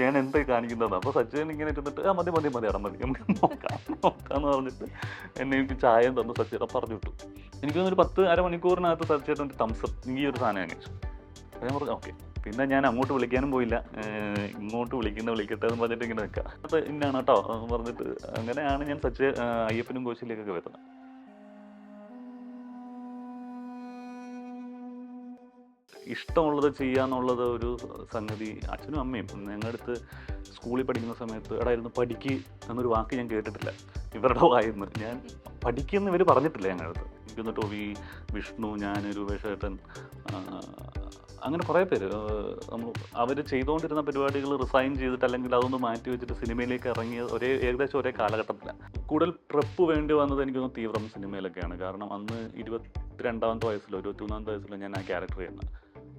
ഞാൻ എന്തായി കാണിക്കുന്നത്. അപ്പോൾ സച്ചിൻ ഇങ്ങനെ ഇരുന്നിട്ട് മതി മതി മതി എടാ മതി നമുക്ക് നോക്കാന്ന് പറഞ്ഞിട്ട് എന്നെ എനിക്ക് ചായയും തന്നു സച്ചേട്ടൻ പറഞ്ഞു വിട്ടു. എനിക്ക് തോന്നുന്നു ഒരു 10 അരമണിക്കൂറിനകത്ത് സച്ചേട്ടൻ തംസപ്പ് ഈ ഒരു സാധനം ഞാൻ കഴിച്ചു. അപ്പോൾ ഞാൻ പറഞ്ഞു ഓക്കെ. പിന്നെ ഞാൻ അങ്ങോട്ട് വിളിക്കാനും പോയില്ല, ഇങ്ങോട്ട് വിളിക്കട്ടെ എന്ന് പറഞ്ഞിട്ട് ഇങ്ങനെ നിൽക്കാം. അത് ഇന്നാണ് കേട്ടോ എന്ന് പറഞ്ഞിട്ട് അങ്ങനെയാണ് ഞാൻ അയ്യപ്പനും കോശിയിലേക്കൊക്കെ വരുന്നത്. ഇഷ്ടമുള്ളത് ചെയ്യാന്നുള്ളത് ഒരു സംഗതി അച്ഛനും അമ്മയും ഞങ്ങളുടെ അടുത്ത് സ്കൂളിൽ പഠിക്കുന്ന സമയത്ത് എടായിരുന്നു പഠിക്ക് എന്നൊരു വാക്ക് ഞാൻ കേട്ടിട്ടില്ല ഇവരുടെ വായിന്ന്. ഞാൻ പഠിക്കുമെന്ന് ഇവർ പറഞ്ഞിട്ടില്ല ഞങ്ങളുടെ അടുത്ത്. എനിക്കൊന്ന് ടോവി, വിഷ്ണു, ഞാൻ, രൂപേഷേട്ടൻ, അങ്ങനെ കുറേ പേര് നമ്മൾ അവർ ചെയ്തുകൊണ്ടിരുന്ന പരിപാടികൾ റിസൈൻ ചെയ്തിട്ട് അല്ലെങ്കിൽ അതൊന്ന് മാറ്റി വെച്ചിട്ട് സിനിമയിലേക്ക് ഇറങ്ങിയ ഏകദേശം ഒരേ കാലഘട്ടത്തിലാണ്. കൂടുതൽ പ്രെപ്പ് വേണ്ടി വന്നത് എനിക്കൊന്ന് തീവ്രം സിനിമയിലൊക്കെയാണ്. കാരണം അന്ന് 22ാമത്തെ വയസ്സിലോ 23ാമത്തെ വയസ്സിലോ ഞാൻ ആ ക്യാരക്ടർ ചെയ്യുന്നത്.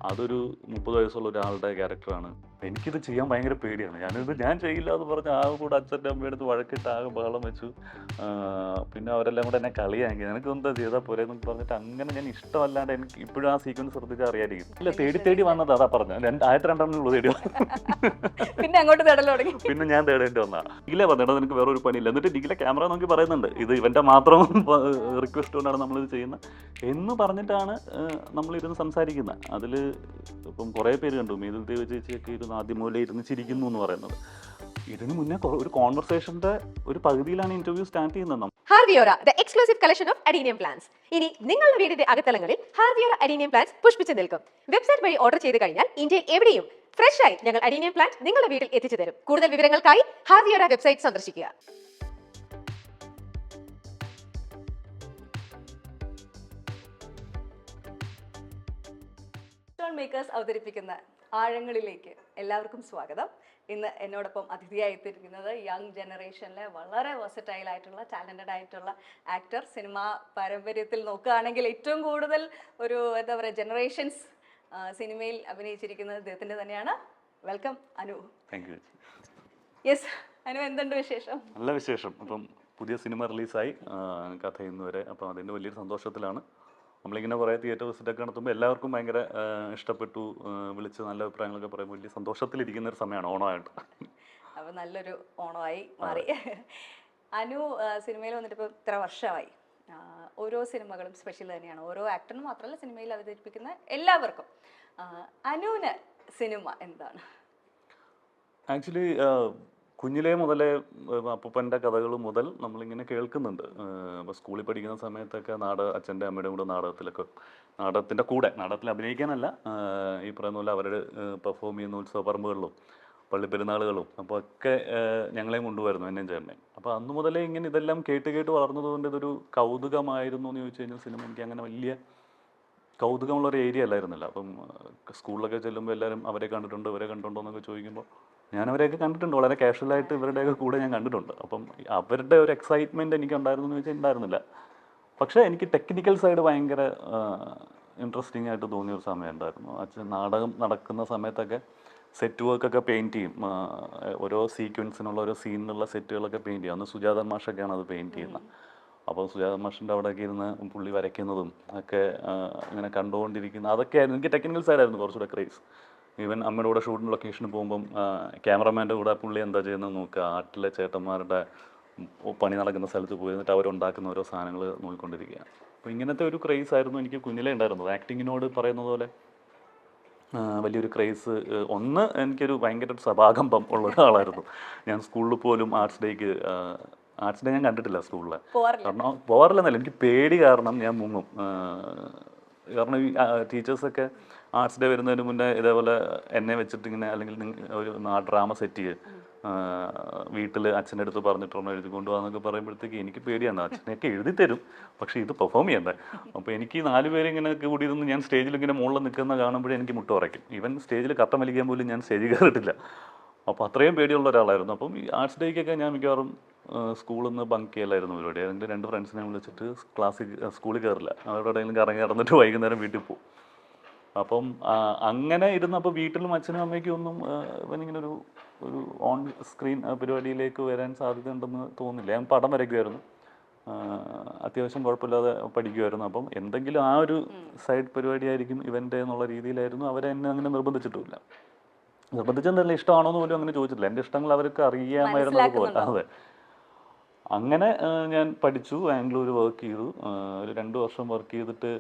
അതൊരു 30 വയസ്സുള്ള ഒരാളുടെ ക്യാരക്ടറാണ്. എനിക്കിത് ചെയ്യാൻ ഭയങ്കര പേടിയാണ്. ഞാൻ ചെയ്യില്ല എന്ന് പറഞ്ഞ് ആകെ കൂടെ അച്ഛൻ്റെ അമ്മയുടെ അടുത്ത് വഴക്കിട്ട് ആകെ ബഹളം വെച്ചു. പിന്നെ അവരെല്ലാം കൂടെ എന്നെ കളിയാക്കി, നിനക്ക് എന്താ ചെയ്താൽ പോരെ എന്നൊക്കെ പറഞ്ഞിട്ട് അങ്ങനെ ഞാൻ ഇഷ്ടമല്ലാണ്ട് എനിക്ക് ഇപ്പോഴും ആ സീക്വൻസ് ശ്രദ്ധിച്ചാൽ അറിയായിരിക്കും. ഇല്ല, തേടി വന്നത് അതാ പറഞ്ഞത്. 1200 തേടി പിന്നെ അങ്ങോട്ട് തേടൽ തുടങ്ങി. പിന്നെ ഞാൻ തേടേണ്ടി വന്നാ. ഡിഗിലെ പറഞ്ഞിട്ട് നിനക്ക് വേറൊരു പണിയില്ല. എന്നിട്ട് ഡിഗിലെ ക്യാമറ നോക്കി പറയുന്നുണ്ട് ഇത് ഇവൻ്റെ മാത്രം റിക്വസ്റ്റ് കൊണ്ടാണ് നമ്മളിത് ചെയ്യുന്നത് എന്ന് പറഞ്ഞിട്ടാണ് നമ്മളിരുന്ന് സംസാരിക്കുന്നത്. അതിൽ ഇപ്പം കുറേ പേര് കണ്ടു, മേതുൽ ദേവ് ചേച്ചിയൊക്കെ ഇരുന്ന് ആദ്യം മുതലേ ഇരുന്ന് ചിരിക്കുന്നു എന്ന് പറയുന്നത്. ഇതിന് മുന്നേ ഒരു കോൺവെർസേഷന്റെ ഒരു പകുതിയിലാണ് ഇന്റർവ്യൂ സ്റ്റാർട്ട് ചെയ്യുന്നത്. ഹാർവിയോറ the exclusive collection of adenium plants. ഇനി നിങ്ങളുടെ വീടിന്റെ അകത്തളങ്ങളിൽ ഹാർവിയോറ അഡീനിയം പ്ലാന്റ്സ് പുഷ്പിച്ചു നിൽക്കും. വെബ്സൈറ്റ് വഴി ഓർഡർ ചെയ്ത് കഴിഞ്ഞാൽ ഇന്ത്യയിൽ എവിടെയും ഫ്രഷ് ആയി ഞങ്ങൾ അഡീനിയം പ്ലാന്റ് നിങ്ങളുടെ വീട്ടിൽ എത്തിച്ചു തരും. കൂടുതൽ വിവരങ്ങൾക്കായി ഹാർവിയോറ വെബ്സൈറ്റ് സന്ദർശിക്കുക. മേക്കേഴ്സ് അവതരിപ്പിക്കുന്ന ആഴങ്ങളിലേക്ക് എല്ലാവർക്കും സ്വാഗതം. ഇന്ന് എന്നോടൊപ്പം അതിഥിയായി എത്തിയിരിക്കുന്നത് യങ് ജനറേഷനിലെ വളരെ വെർസറ്റൈൽ ആയിട്ടുള്ള ടാലന്റഡ് ആയിട്ടുള്ള ആക്ടർ. സിനിമാ പാരമ്പര്യത്തിൽ നോക്കുകയാണെങ്കിൽ ഏറ്റവും കൂടുതൽ ഒരു എന്താ പറയുക ജനറേഷൻസ് സിനിമയിൽ അഭിനയിച്ചിരിക്കുന്നത് ഇദ്ദേഹത്തിൻ്റെ തന്നെയാണ്. Welcome Anu. Thank you. Yes Anu, എന്തുണ്ട് വിശേഷം? നല്ല വിശേഷം. അപ്പം പുതിയ സിനിമ റിലീസായി കഥ ഇന്ന് വരെ. അപ്പം അതിൻ്റെ വലിയൊരു സന്തോഷത്തിലാണ്. നമ്മളിങ്ങനെ കുറേ തിയേറ്റർ വിസിറ്റൊക്കെ നടത്തുമ്പോൾ എല്ലാവർക്കും ഭയങ്കര ഇഷ്ടപ്പെട്ടു, വിളിച്ച് നല്ല അഭിപ്രായങ്ങളൊക്കെ പറയുമ്പോൾ വലിയ സന്തോഷത്തിലിരിക്കുന്ന ഒരു സമയമാണ് ഓണമായിട്ട്. അപ്പോൾ നല്ലൊരു ഓണമായി മാറി. അനു സിനിമയിൽ വന്നിട്ട് ഇപ്പോൾ ഇത്ര വർഷമായി. ഓരോ സിനിമകളും സ്പെഷ്യൽ തന്നെയാണ്. ഓരോ ആക്ടറിനും മാത്രമല്ല സിനിമയിൽ അവതരിപ്പിക്കുന്ന എല്ലാവർക്കും. അനുവിന് സിനിമ എന്താണ്? ആക്ച്വലി കുഞ്ഞിലേ മുതലേ അപ്പൂപ്പൻ്റെ കഥകൾ മുതൽ നമ്മളിങ്ങനെ കേൾക്കുന്നുണ്ട്. ഇപ്പോൾ സ്കൂളിൽ പഠിക്കുന്ന സമയത്തൊക്കെ അച്ഛൻ്റെ അമ്മയുടെ കൂടെ നാടകത്തിൻ്റെ കൂടെ നാടകത്തിൽ അഭിനയിക്കാനല്ല, ഈ പറയുന്ന പോലെ അവർ പെർഫോം ചെയ്യുന്ന ഉത്സവ പറമ്പുകളിലും പള്ളിപ്പെരുന്നാളുകളും അപ്പോൾ ഒക്കെ ഞങ്ങളെയും കൊണ്ടുവരുന്നു, എന്നെയും ചേട്ടനെയും. അപ്പോൾ അന്ന് മുതലേ ഇങ്ങനെ ഇതെല്ലാം കേട്ട് വളർന്നതുകൊണ്ട് ഇതൊരു കൗതുകമായിരുന്നു എന്ന് ചോദിച്ചു കഴിഞ്ഞാൽ സിനിമ എനിക്ക് അങ്ങനെ വലിയ കൗതുകമുള്ളൊരു ഏരിയ അല്ലായിരുന്നില്ല. അപ്പം സ്കൂളിലൊക്കെ ചെല്ലുമ്പോൾ എല്ലാവരും അവരെ കണ്ടിട്ടുണ്ടോ എന്നൊക്കെ ചോദിക്കുമ്പോൾ ഞാൻ അവരെയൊക്കെ കണ്ടിട്ടുണ്ട്. വളരെ കാഷ്വലായിട്ട് ഇവരുടെയൊക്കെ കൂടെ ഞാൻ കണ്ടിട്ടുണ്ട്. അപ്പം അവരുടെ ഒരു എക്സൈറ്റ്മെൻറ്റ് എനിക്ക് ഉണ്ടായിരുന്നു എന്ന് ചോദിച്ചാൽ ഉണ്ടായിരുന്നില്ല. പക്ഷേ എനിക്ക് ടെക്നിക്കൽ സൈഡ് ഭയങ്കര ഇൻട്രസ്റ്റിംഗ് ആയിട്ട് തോന്നിയൊരു സമയം ഉണ്ടായിരുന്നു. അച്ഛൻ നാടകം നടക്കുന്ന സമയത്തൊക്കെ സെറ്റ് വർക്കൊക്കെ പെയിൻറ്റ് ചെയ്യും. ഓരോ സീക്വൻസിനുള്ള ഓരോ സീനിനുള്ള സെറ്റുകളൊക്കെ പെയിൻറ്റ് ചെയ്യും. അന്ന് സുജാത മാഷൊക്കെയാണ് അത് പെയിൻറ്റ് ചെയ്യുന്നത്. അപ്പോൾ സുജാത മാഷിൻ്റെ അവിടെയൊക്കെ ഇരുന്ന് പുള്ളി വരയ്ക്കുന്നതും ഒക്കെ ഇങ്ങനെ കണ്ടുകൊണ്ടിരിക്കുന്ന അതൊക്കെ ആയിരുന്നു എനിക്ക് ടെക്നിക്കൽ സൈഡായിരുന്നു കുറച്ചുകൂടെ ക്രേസ്. ഈവൻ അമ്മയുടെ കൂടെ ഷൂട്ടിംഗ് ലൊക്കേഷന് പോകുമ്പം ക്യാമറമാൻ്റെ കൂടെ പുള്ളി എന്താ ചെയ്യുന്നത് നോക്കുക, ആട്ടിലെ ചേട്ടന്മാരുടെ പണി നടക്കുന്ന സ്ഥലത്ത് പോയിരുന്നിട്ട് അവരുണ്ടാക്കുന്ന ഓരോ സാധനങ്ങൾ നോക്കിക്കൊണ്ടിരിക്കുക. അപ്പോൾ ഇങ്ങനത്തെ ഒരു ക്രേസ് ആയിരുന്നു എനിക്ക് കുഞ്ഞിലേ ഉണ്ടായിരുന്നത്. ആക്ടിങ്ങിനോട് പറയുന്നത് പോലെ വലിയൊരു ക്രേസ്. ഒന്ന് എനിക്കൊരു ഭയങ്കര ഒരു സഭാകമ്പം ഉള്ള ഒരാളായിരുന്നു. ഞാൻ സ്കൂളിൽ പോലും ആർട്സ് ഡേ ഞാൻ കണ്ടിട്ടില്ല സ്കൂളിൽ. കാരണം പോകാറില്ലെന്നല്ല, എനിക്ക് പേടി കാരണം ഞാൻ മുങ്ങും. കാരണം ഈ ടീച്ചേഴ്സൊക്കെ ആർട്സ് ഡേ വരുന്നതിന് മുന്നേ ഇതേപോലെ എന്നെ വെച്ചിട്ട് ഇങ്ങനെ അല്ലെങ്കിൽ ഒരു ഡ്രാമ സെറ്റ് ചെയ്ത് വീട്ടിൽ അച്ഛൻ്റെ അടുത്ത് പറഞ്ഞിട്ടുണ്ടോ എഴുതി കൊണ്ടുപോകാന്നൊക്കെ പറയുമ്പോഴത്തേക്ക് എനിക്ക് പേടിയാണ്. അച്ഛനെയൊക്കെ എഴുതി തരും, പക്ഷേ ഇത് പെർഫോം ചെയ്യണ്ടേ. അപ്പോൾ എനിക്ക് 4 പേര് ഇങ്ങനെ കൂടിയിരുന്ന് ഞാൻ സ്റ്റേജിൽ ഇങ്ങനെ മുകളിൽ നിൽക്കുന്ന കാണുമ്പോഴേ എനിക്ക് മുട്ട ഉറയ്ക്കും. ഈവൻ സ്റ്റേജിൽ കട്ട വലിക്കാൻ പോലും ഞാൻ സ്റ്റേജിൽ കയറിയിട്ടില്ല. അപ്പോൾ അത്രയും പേടിയുള്ള ഒരാളായിരുന്നു. അപ്പം ഈ ആർട്സ് ഡേക്കൊക്കെ ഞാൻ മിക്കവാറും സ്കൂളിൽ നിന്ന് ബങ്ക് ചെയ്യലായിരുന്നു പരിപാടി. അതിൻ്റെ 2 ഫ്രണ്ട്സിനെ വിളിച്ചിട്ട് സ്കൂളിൽ കയറില്ല, അവരുടെ എവിടെയെങ്കിലും കറങ്ങി നടന്നിട്ട് വൈകുന്നേരം വീട്ടിൽ പോകും. അപ്പം അങ്ങനെ ഇരുന്നപ്പോൾ വീട്ടിലും അച്ഛനും അമ്മയ്ക്കും ഒന്നും ഇവനിങ്ങനെ ഒരു ഓൺ സ്ക്രീൻ പരിപാടിയിലേക്ക് വരാൻ സാധ്യത ഉണ്ടെന്ന് തോന്നില്ല. ഞാൻ പടം വരയ്ക്കുമായിരുന്നു, അത്യാവശ്യം കുഴപ്പമില്ലാതെ പഠിക്കുമായിരുന്നു. അപ്പം എന്തെങ്കിലും ആ ഒരു സൈഡ് പരിപാടിയായിരിക്കും ഇവൻ്റെ എന്നുള്ള രീതിയിലായിരുന്നു. അവരെന്നെ അങ്ങനെ നിർബന്ധിച്ചിട്ടുമില്ല. നിർബന്ധിച്ചെന്നല്ല, ഇഷ്ടമാണോ എന്ന് പോലും അങ്ങനെ ചോദിച്ചിട്ടില്ല. എൻ്റെ ഇഷ്ടങ്ങൾ അവർക്ക് അറിയാമായിരുന്നത് പോലെ. അതെ. അങ്ങനെ ഞാൻ പഠിച്ചു, ബാംഗ്ലൂർ വർക്ക് ചെയ്തു. ഒരു 2 വർഷം വർക്ക് ചെയ്തിട്ട്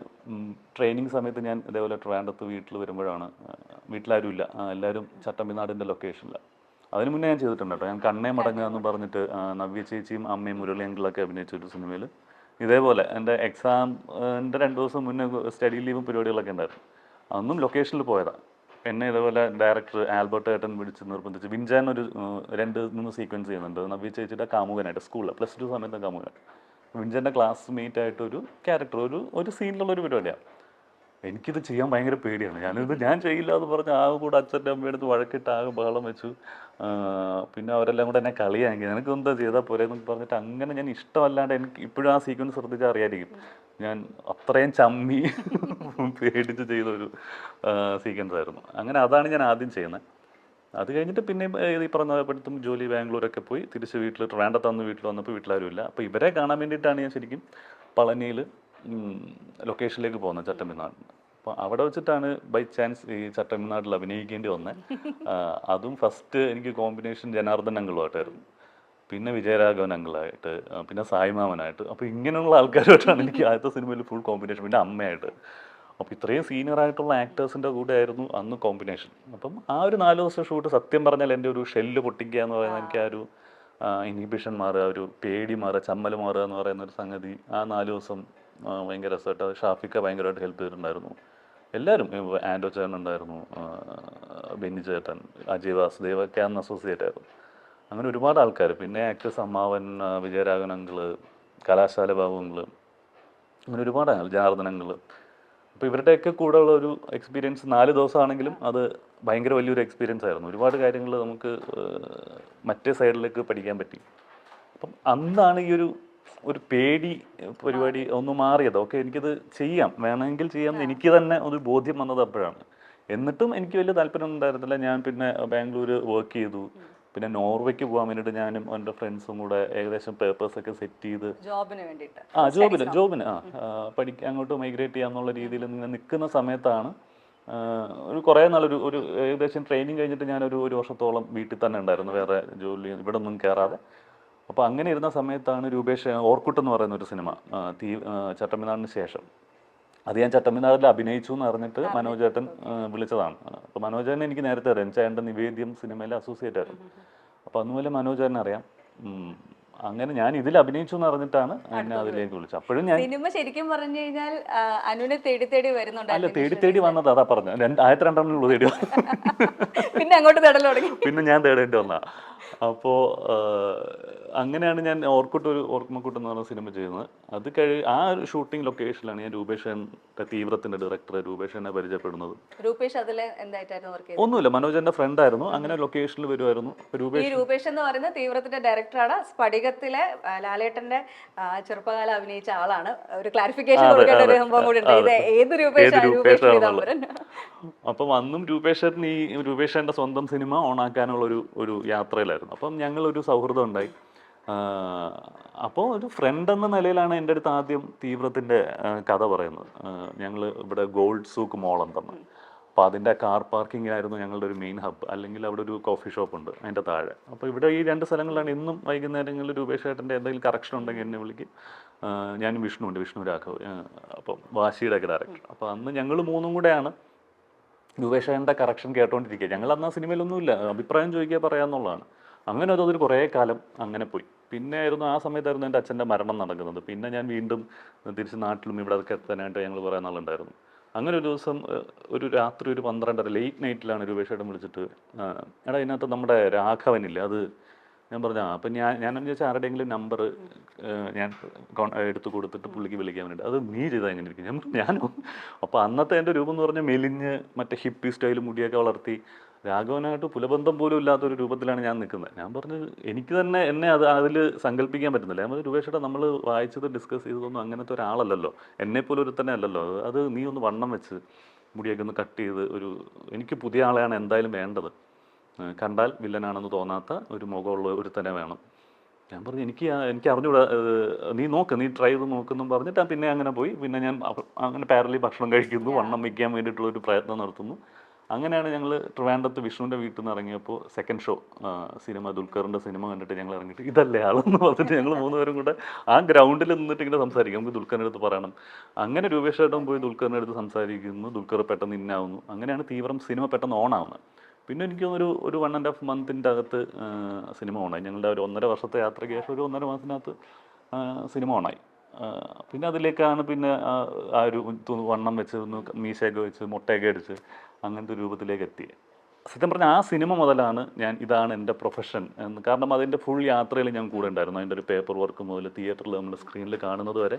ട്രെയിനിങ് സമയത്ത് ഞാൻ ഇതേപോലെ ട്രിവാൻഡ്രത്ത് വീട്ടിൽ വരുമ്പോഴാണ്, വീട്ടിലാരും ഇല്ല, എല്ലാവരും ചട്ടമ്പിനാടിൻ്റെ ലൊക്കേഷനിലാണ്. അതിന് മുന്നേ ഞാൻ ചെയ്തിട്ടുണ്ട് കേട്ടോ. ഞാൻ കണ്ണേ മടങ്ങുക എന്ന് പറഞ്ഞിട്ട് നവ്യ ചേച്ചിയും അമ്മയും മുരളി അങ്കിളൊക്കെ അഭിനയിച്ച ഒരു സിനിമയിൽ ഇതേപോലെ എൻ്റെ എക്സാമിൻ്റെ 2 ദിവസം മുന്നേ സ്റ്റഡി ലീവും പരിപാടികളൊക്കെ ഉണ്ടായിരുന്നു. അന്നും ലൊക്കേഷനിൽ പോയതാണ്. എന്നെ ഇതേപോലെ ഡയറക്ടർ ആൽബർട്ട് ഏട്ടൻ പിടിച്ച് നിർബന്ധിച്ച്, വിൻജാൻ ഒരു 2-3 സീക്വൻസ് ചെയ്യുന്നുണ്ട് നവ്യ ചേച്ചിയുടെ കാമുകനായിട്ട്, സ്കൂളിൽ +2 സമയത്ത് കാമുകനായിട്ട്. വിൻജാൻ്റെ ക്ലാസ്മേറ്റ് ആയിട്ട് ഒരു ക്യാരക്ടർ, ഒരു സീനിലുള്ളൊരു പരിപാടിയാണ്. എനിക്കിത് ചെയ്യാൻ ഭയങ്കര പേടിയാണ്. ഞാൻ ചെയ്യില്ല എന്ന് പറഞ്ഞ് ആകെ കൂടെ അച്ഛൻ്റെ അമ്മയുടെ അടുത്ത് വഴക്കിട്ട് ആകെ ബഹളം വെച്ചു. പിന്നെ അവരെല്ലാം കൂടെ എന്നെ കളിയാക്കി, നിനക്ക് എന്താ ചെയ്താൽ പോരെ എന്നൊക്കെ പറഞ്ഞിട്ട് അങ്ങനെ ഞാൻ ഇഷ്ടമല്ലാണ്ട്, എനിക്ക് ഇപ്പോഴും ആ സീക്വൻസ് ശ്രദ്ധിച്ചാൽ അറിയായിരിക്കും, ഞാൻ അത്രയും ചമ്മി പേടിച്ച് ചെയ്തൊരു സീക്വൻസ് ആയിരുന്നു. അങ്ങനെ അതാണ് ഞാൻ ആദ്യം ചെയ്യുന്നത്. അത് കഴിഞ്ഞിട്ട് പിന്നെ ഈ പറഞ്ഞപ്പോഴത്തും ജോലി ബാംഗ്ലൂരൊക്കെ പോയി തിരിച്ച് വീട്ടിൽ ട്രിവാൻഡ്രത്ത് വീട്ടിൽ വന്നപ്പോൾ വീട്ടിലാരും ഇല്ല. അപ്പോൾ ഇവരെ കാണാൻ വേണ്ടിയിട്ടാണ് ഞാൻ ശരിക്കും പളനിയിൽ ലൊക്കേഷനിലേക്ക് പോകുന്നത്, ചട്ടമ്പിനാടിന്. അപ്പോൾ അവിടെ വെച്ചിട്ടാണ് ബൈ ചാൻസ് ഈ ചട്ടമ്പിനാടിൽ അഭിനയിക്കേണ്ടി വന്നത്. അതും ഫസ്റ്റ് എനിക്ക് കോമ്പിനേഷൻ ജനാർദ്ദൻ അങ്കിളുമായിട്ടായിരുന്നു, പിന്നെ വിജയരാഘവൻ അങ്കിളായിട്ട്, പിന്നെ സായിമാമനായിട്ട്. അപ്പോൾ ഇങ്ങനെയുള്ള ആൾക്കാരുമായിട്ടാണ് എനിക്ക് ആദ്യത്തെ സിനിമയിൽ ഫുൾ കോമ്പിനേഷൻ, പിന്നെ അമ്മയായിട്ട്. അപ്പോൾ ഇത്രയും സീനിയർ ആയിട്ടുള്ള ആക്ടേഴ്സിൻ്റെ കൂടെ ആയിരുന്നു അന്ന് കോമ്പിനേഷൻ. അപ്പം ആ ഒരു 4 ദിവസം ഷൂട്ട് സത്യം പറഞ്ഞാൽ എൻ്റെ ഒരു ഷെല്ല് പൊട്ടിക്കുക എന്ന് പറയുന്നത്, എനിക്ക് ആ ഒരു ഇൻഹിബിഷൻ മാറുക, ഒരു പേടി മാറുക, ചമ്മൽ മാറുക എന്ന് പറയുന്ന ഒരു സംഗതി ആ 4 ദിവസം ഭയങ്കര രസമായിട്ട്. അത് ഷാഫിക്ക ഭയങ്കരമായിട്ട് ഹെൽപ്പ് ചെയ്തിട്ടുണ്ടായിരുന്നു. എല്ലാവരും, ആൻഡോ ചേട്ടൻ ഉണ്ടായിരുന്നു, ബെന്നി ചേട്ടൻ, അജയ് വാസുദേവ് ഒക്കെ അന്ന് അസോസിയേറ്റ് ആയിരുന്നു. അങ്ങനെ ഒരുപാട് ആൾക്കാർ, പിന്നെ ആക്ടേഴ്സ് അമ്മാവൻ, വിജയരാഘവൻ അങ്കിള്, കലാശാല ബാബു അങ്കിള്, അങ്ങനെ ഒരുപാട് ആളുകൾ, ജനാർദ്ദൻ അങ്കിള്. അപ്പോൾ ഇവരുടെയൊക്കെ കൂടെ ഉള്ള ഒരു എക്സ്പീരിയൻസ് 4 ദിവസമാണെങ്കിലും അത് ഭയങ്കര വലിയൊരു എക്സ്പീരിയൻസ് ആയിരുന്നു. ഒരുപാട് കാര്യങ്ങൾ നമുക്ക് മറ്റേ സൈഡിലേക്ക് പഠിക്കാൻ പറ്റി. അപ്പം അന്നാണ് ഈ ഒരു പേടി പരിപാടി ഒന്ന് മാറിയത്. ഓക്കെ, എനിക്കിത് ചെയ്യാം, വേണമെങ്കിൽ ചെയ്യാം എന്ന് എനിക്ക് തന്നെ ഒരു ബോധ്യം വന്നത് അപ്പോഴാണ്. എന്നിട്ടും എനിക്ക് വലിയ താല്പര്യം ഉണ്ടായിരുന്നില്ല. ഞാൻ പിന്നെ ബാംഗ്ലൂർ വർക്ക് ചെയ്തു. പിന്നെ നോർവേക്ക് പോകാൻ വേണ്ടിയിട്ട് ഞാനും എൻ്റെ ഫ്രണ്ട്സും കൂടെ ഏകദേശം പേപ്പേഴ്സൊക്കെ സെറ്റ് ചെയ്ത് ജോബിന് വേണ്ടിയിട്ട്, ജോബിന് പഠിക്കാൻ അങ്ങോട്ട് മൈഗ്രേറ്റ് ചെയ്യാന്നുള്ള രീതിയിൽ ഇങ്ങനെ നിൽക്കുന്ന സമയത്താണ് ഒരു കുറേ നാളൊരു ഏകദേശം ട്രെയിനിങ് കഴിഞ്ഞിട്ട് ഞാനൊരു 1 വർഷത്തോളം വീട്ടിൽ തന്നെ ഉണ്ടായിരുന്നു, വേറെ ജോലി ഇവിടെ ഒന്നും കയറാതെ. അപ്പോൾ അങ്ങനെ ഇരുന്ന സമയത്താണ് രൂപേഷ് ഓർക്കുട്ട് എന്ന് പറയുന്ന ഒരു സിനിമ ചട്ടമ്പിനാടിന് ശേഷം, അത് ഞാൻ ചട്ടമ്പിനാടിൽ അഭിനയിച്ചു എന്ന് അറിഞ്ഞിട്ട് മനോജേട്ടൻ വിളിച്ചതാണ്. അപ്പോൾ മനോജേട്ടൻ എനിക്ക് നേരത്തെ അറിയാം, ചേട്ടൻ നിവേദ്യം സിനിമയിൽ അസോസിയേറ്റ് ആയിരുന്നു. അപ്പോൾ അന്നുപോലെ മനോജേട്ടനെ അറിയാം. അങ്ങനെ ഞാൻ ഇതിൽ അഭിനയിച്ചു എന്ന് അറിഞ്ഞിട്ടാണ് എന്നെ അതിലേക്ക് വിളിച്ചത്. അപ്പോഴും ഞാൻ സിനിമ ശരിക്കും പറഞ്ഞു കഴിഞ്ഞാൽ അനുവിനെ തേടി വരുന്നുണ്ട്. അല്ല, തേടി വന്നത് അതാ പറഞ്ഞു, 2002 തേടി പിന്നെ അങ്ങോട്ട് തേടൽ തുടങ്ങി. പിന്നെ ഞാൻ തേടേണ്ടി വന്ന. അപ്പോൾ അങ്ങനെയാണ് ഞാൻ ഓർമ്മക്കൂട്ട് എന്ന് പറഞ്ഞ സിനിമ ചെയ്യുന്നത്. അത് ആ ഒരു ഷൂട്ടിംഗ് ലൊക്കേഷനിലാണ് ഞാൻ രൂപേഷൻ്റെ തീവ്രത്തിൻ്റെ ഡയറക്ടർ രൂപേഷനെ പരിചയപ്പെടുന്നത്. രൂപേഷ് അതിൽ എന്തായിട്ടായിരുന്നു വർക്ക് ചെയ്തത്? ഒന്നുമില്ല, മനോജന്റെ ഫ്രണ്ട് ആയിരുന്നു. അങ്ങനെ ലൊക്കേഷനിൽ വരുമായിരുന്നു. രൂപേഷ് എന്ന് പറയുന്ന തീവ്രത്തിന്റെ ഡയറക്ടറാണ്. സ്ഫടികത്തിലെ ലാലേട്ടന്റെ ചെറുപ്പകാലം അഭിനയിച്ച ആളാണ്. ഒരു ക്ലാരിഫിക്കേഷൻ കൊടുക്കേണ്ട ഒരു സംഭവം കൂടി ഉണ്ട്. ഇത് ഏത് രൂപേഷ്? അപ്പം അന്നും രൂപേഷന്റെ സ്വന്തം സിനിമ ഓണാക്കാനുള്ള ഒരു യാത്രയിലായിരുന്നു. അപ്പം ഞങ്ങളൊരു സൗഹൃദം ഉണ്ടായി. അപ്പോൾ ഒരു ഫ്രണ്ട് എന്ന നിലയിലാണ് എൻ്റെ അടുത്ത് ആദ്യം തീവ്രത്തിൻ്റെ കഥ പറയുന്നത്. ഞങ്ങൾ ഇവിടെ ഗോൾഡ് സൂക്ക് മോൾ എന്തെന്ന്, അപ്പോൾ അതിൻ്റെ കാർ പാർക്കിംഗ് ആയിരുന്നു ഞങ്ങളുടെ ഒരു മെയിൻ ഹബ്ബ്. അല്ലെങ്കിൽ അവിടെ ഒരു കോഫി ഷോപ്പ് ഉണ്ട് അതിൻ്റെ താഴെ. അപ്പോൾ ഇവിടെ ഈ 2 സ്ഥലങ്ങളിലാണ് എന്നും വൈകുന്നേരങ്ങളിൽ രൂപേഷ് ചേട്ടൻ്റെ എന്തെങ്കിലും കറക്ഷൻ ഉണ്ടെങ്കിൽ എന്നെ വിളിക്കും. ഞാനും വിഷ്ണു രാഘവ്, അപ്പം വാശിയുടെ ഒക്കെ ഡയറക്ടർ. അപ്പോൾ അന്ന് ഞങ്ങൾ 3 കൂടെയാണ് രൂപേഷ് ചേട്ടൻ്റെ കറക്ഷൻ കേട്ടോണ്ടിരിക്കുക. ഞങ്ങൾ അന്ന് ആ സിനിമയിലൊന്നുമില്ല, അഭിപ്രായം ചോദിക്കുക പറയാന്നുള്ളതാണ്. അങ്ങനെ അതൊരു കുറേ കാലം അങ്ങനെ പോയി. പിന്നെ ആ സമയത്തായിരുന്നു എൻ്റെ അച്ഛൻ്റെ മരണം നടക്കുന്നത്. പിന്നെ ഞാൻ വീണ്ടും തിരിച്ച് നാട്ടിലും ഇവിടെ അതൊക്കെ എത്താനായിട്ട് ഞങ്ങൾ കുറേ നാളുണ്ടായിരുന്നു. അങ്ങനെ ഒരു ദിവസം ഒരു രാത്രി 12:30 ലേറ്റ് നൈറ്റിലാണ് രൂപേഷ് ചേട്ടൻ വിളിച്ചിട്ട്, എടാ ഇതിനകത്ത് നമ്മുടെ രാഘവനില്ല, അത് ഞാൻ പറഞ്ഞു. അപ്പം ഞാൻ ചോദിച്ചാൽ ആരുടെയെങ്കിലും നമ്പർ ഞാൻ എടുത്ത് കൊടുത്തിട്ട് പുള്ളിക്ക് വിളിക്കാൻ വേണ്ടിയിട്ട്, അത് നീ ചെയ്താൽ എങ്ങനെ ഇരിക്കും? ഞാനോ? അപ്പോൾ അന്നത്തെ എൻ്റെ രൂപം എന്ന് പറഞ്ഞാൽ മെലിഞ്ഞ് മറ്റേ ഹിപ്പി സ്റ്റൈൽ മുടിയൊക്കെ വളർത്തി രാഘവനായിട്ട് പുലബന്ധം പോലും ഇല്ലാത്തൊരു രൂപത്തിലാണ് ഞാൻ നിൽക്കുന്നത്. ഞാൻ പറഞ്ഞത് എനിക്ക് തന്നെ എന്നെ അതിൽ സങ്കല്പിക്കാൻ പറ്റുന്നില്ല. ഞാൻ പറഞ്ഞു, രൂപേഷേട്ടാ നമ്മൾ വായിച്ചത് ഡിസ്കസ് ചെയ്തതൊന്നും അങ്ങനത്തെ ഒരാളല്ലല്ലോ, എന്നെപ്പോലെ ഒരു തന്നെ അല്ലല്ലോ, അത് നീ ഒന്ന് വണ്ണം വെച്ച് മുടിയൊക്കെ ഒന്ന് കട്ട് ചെയ്ത് എനിക്ക് പുതിയ ആളെയാണ് എന്തായാലും വേണ്ടത്, കണ്ടാൽ വില്ലനാണെന്ന് തോന്നാത്ത ഒരു മുഖമുള്ള ഒരു തന്നെ വേണം. ഞാൻ പറഞ്ഞു എനിക്ക് അറിഞ്ഞൂടാ, നീ ട്രൈ ചെയ്ത് നോക്കുന്നും പറഞ്ഞിട്ട് പിന്നെ അങ്ങനെ പോയി. പിന്നെ ഞാൻ അങ്ങനെ പാരലി ഭക്ഷണം കഴിക്കുന്നു, വണ്ണം വയ്ക്കാൻ വേണ്ടിയിട്ടുള്ളൊരു പ്രയത്നം നടത്തുന്നു. അങ്ങനെയാണ് ഞങ്ങൾ ട്രിവാൻഡ്രത്ത് വിഷ്ണുവിൻ്റെ വീട്ടിൽ നിന്ന് ഇറങ്ങിയപ്പോൾ സെക്കൻഡ് ഷോ സിനിമ ദുൽഖറിൻ്റെ സിനിമ കണ്ടിട്ട് ഞങ്ങൾ ഇറങ്ങിയിട്ട് ഇതല്ലേ ആളെന്ന് പറഞ്ഞിട്ട് ഞങ്ങൾ മൂന്നുപേരും കൂടെ ആ ഗ്രൗണ്ടിൽ നിന്നിട്ട് ഇങ്ങനെ സംസാരിക്കും, നമുക്ക് ദുൽഖറിൻ്റെ അടുത്ത് പറയണം. അങ്ങനെ രൂപേഷേട്ടൻ പോയി ദുൽഖറിൻ്റെ അടുത്ത് സംസാരിക്കുന്നു, ദുൽഖർ പെട്ടെന്ന് ഇന്നാവുന്നു. അങ്ങനെയാണ് തീവ്രം സിനിമ പെട്ടെന്ന് ഓണാവുന്നത്. പിന്നെ എനിക്ക് ഒരു 1.5 മന്തിൻ്റെ അകത്ത് സിനിമ ഓണായി. ഞങ്ങളുടെ ഒരു 1.5 വർഷത്തെ യാത്രയ്ക്ക് ശേഷം ഒരു 1.5 മാസത്തിനകത്ത് സിനിമ ഓണായി. പിന്നെ അതിലേക്കാണ് പിന്നെ ആ ഒരു വണ്ണം വെച്ച് ഒന്ന് മീശയൊക്കെ വെച്ച് മുട്ടയൊക്കെ അടിച്ച് അങ്ങനത്തെ രൂപത്തിലേക്ക് എത്തിയത്. സത്യം പറഞ്ഞാൽ ആ സിനിമ മുതലാണ് ഇതാണ് എൻ്റെ പ്രൊഫഷൻ എന്ന്. കാരണം അതിൻ്റെ ഫുൾ യാത്രയിൽ ഞാൻ കൂടെ ഉണ്ടായിരുന്നു. അതിൻ്റെ ഒരു പേപ്പർ വർക്ക് മുതൽ തിയേറ്ററിൽ നമ്മൾ സ്ക്രീനിൽ കാണുന്നത് വരെ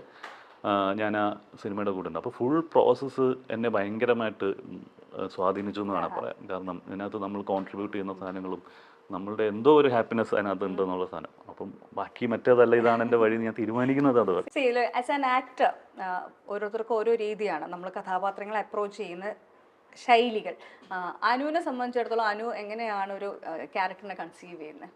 ഞാൻ ആ സിനിമയുടെ കൂടെ ഉണ്ട്. അപ്പോൾ ഫുൾ പ്രോസസ്സ് എന്നെ ഭയങ്കരമായിട്ട് സ്വാധീനിച്ചു എന്ന് വേണം പറയാം. കാരണം ഇതിനകത്ത് നമ്മൾ കോൺട്രിബ്യൂട്ട് ചെയ്യുന്ന സാധനങ്ങളും നമ്മളുടെ എന്തോ ഒരു ഹാപ്പിനെസ് അതിനകത്ത് ഉണ്ട് എന്നുള്ള സാധനം. അപ്പം ബാക്കി മറ്റേതല്ല, ഇതാണ് എൻ്റെ വഴി ഞാൻ തീരുമാനിക്കുന്നത്. അത് ആസ് ആൻ ആക്ടർ ഓരോരുത്തർക്കും ഓരോ രീതിയാണ് നമ്മൾ കഥാപാത്രങ്ങളെ അപ്രോച്ച് ചെയ്യുന്ന ശൈലികൾ. അനുവിനെ സംബന്ധിച്ചിടത്തോളം അനു എങ്ങനെയാണ് ഒരു ക്യാരക്ടറിനെ കൺസീവ് ചെയ്യുന്നത്?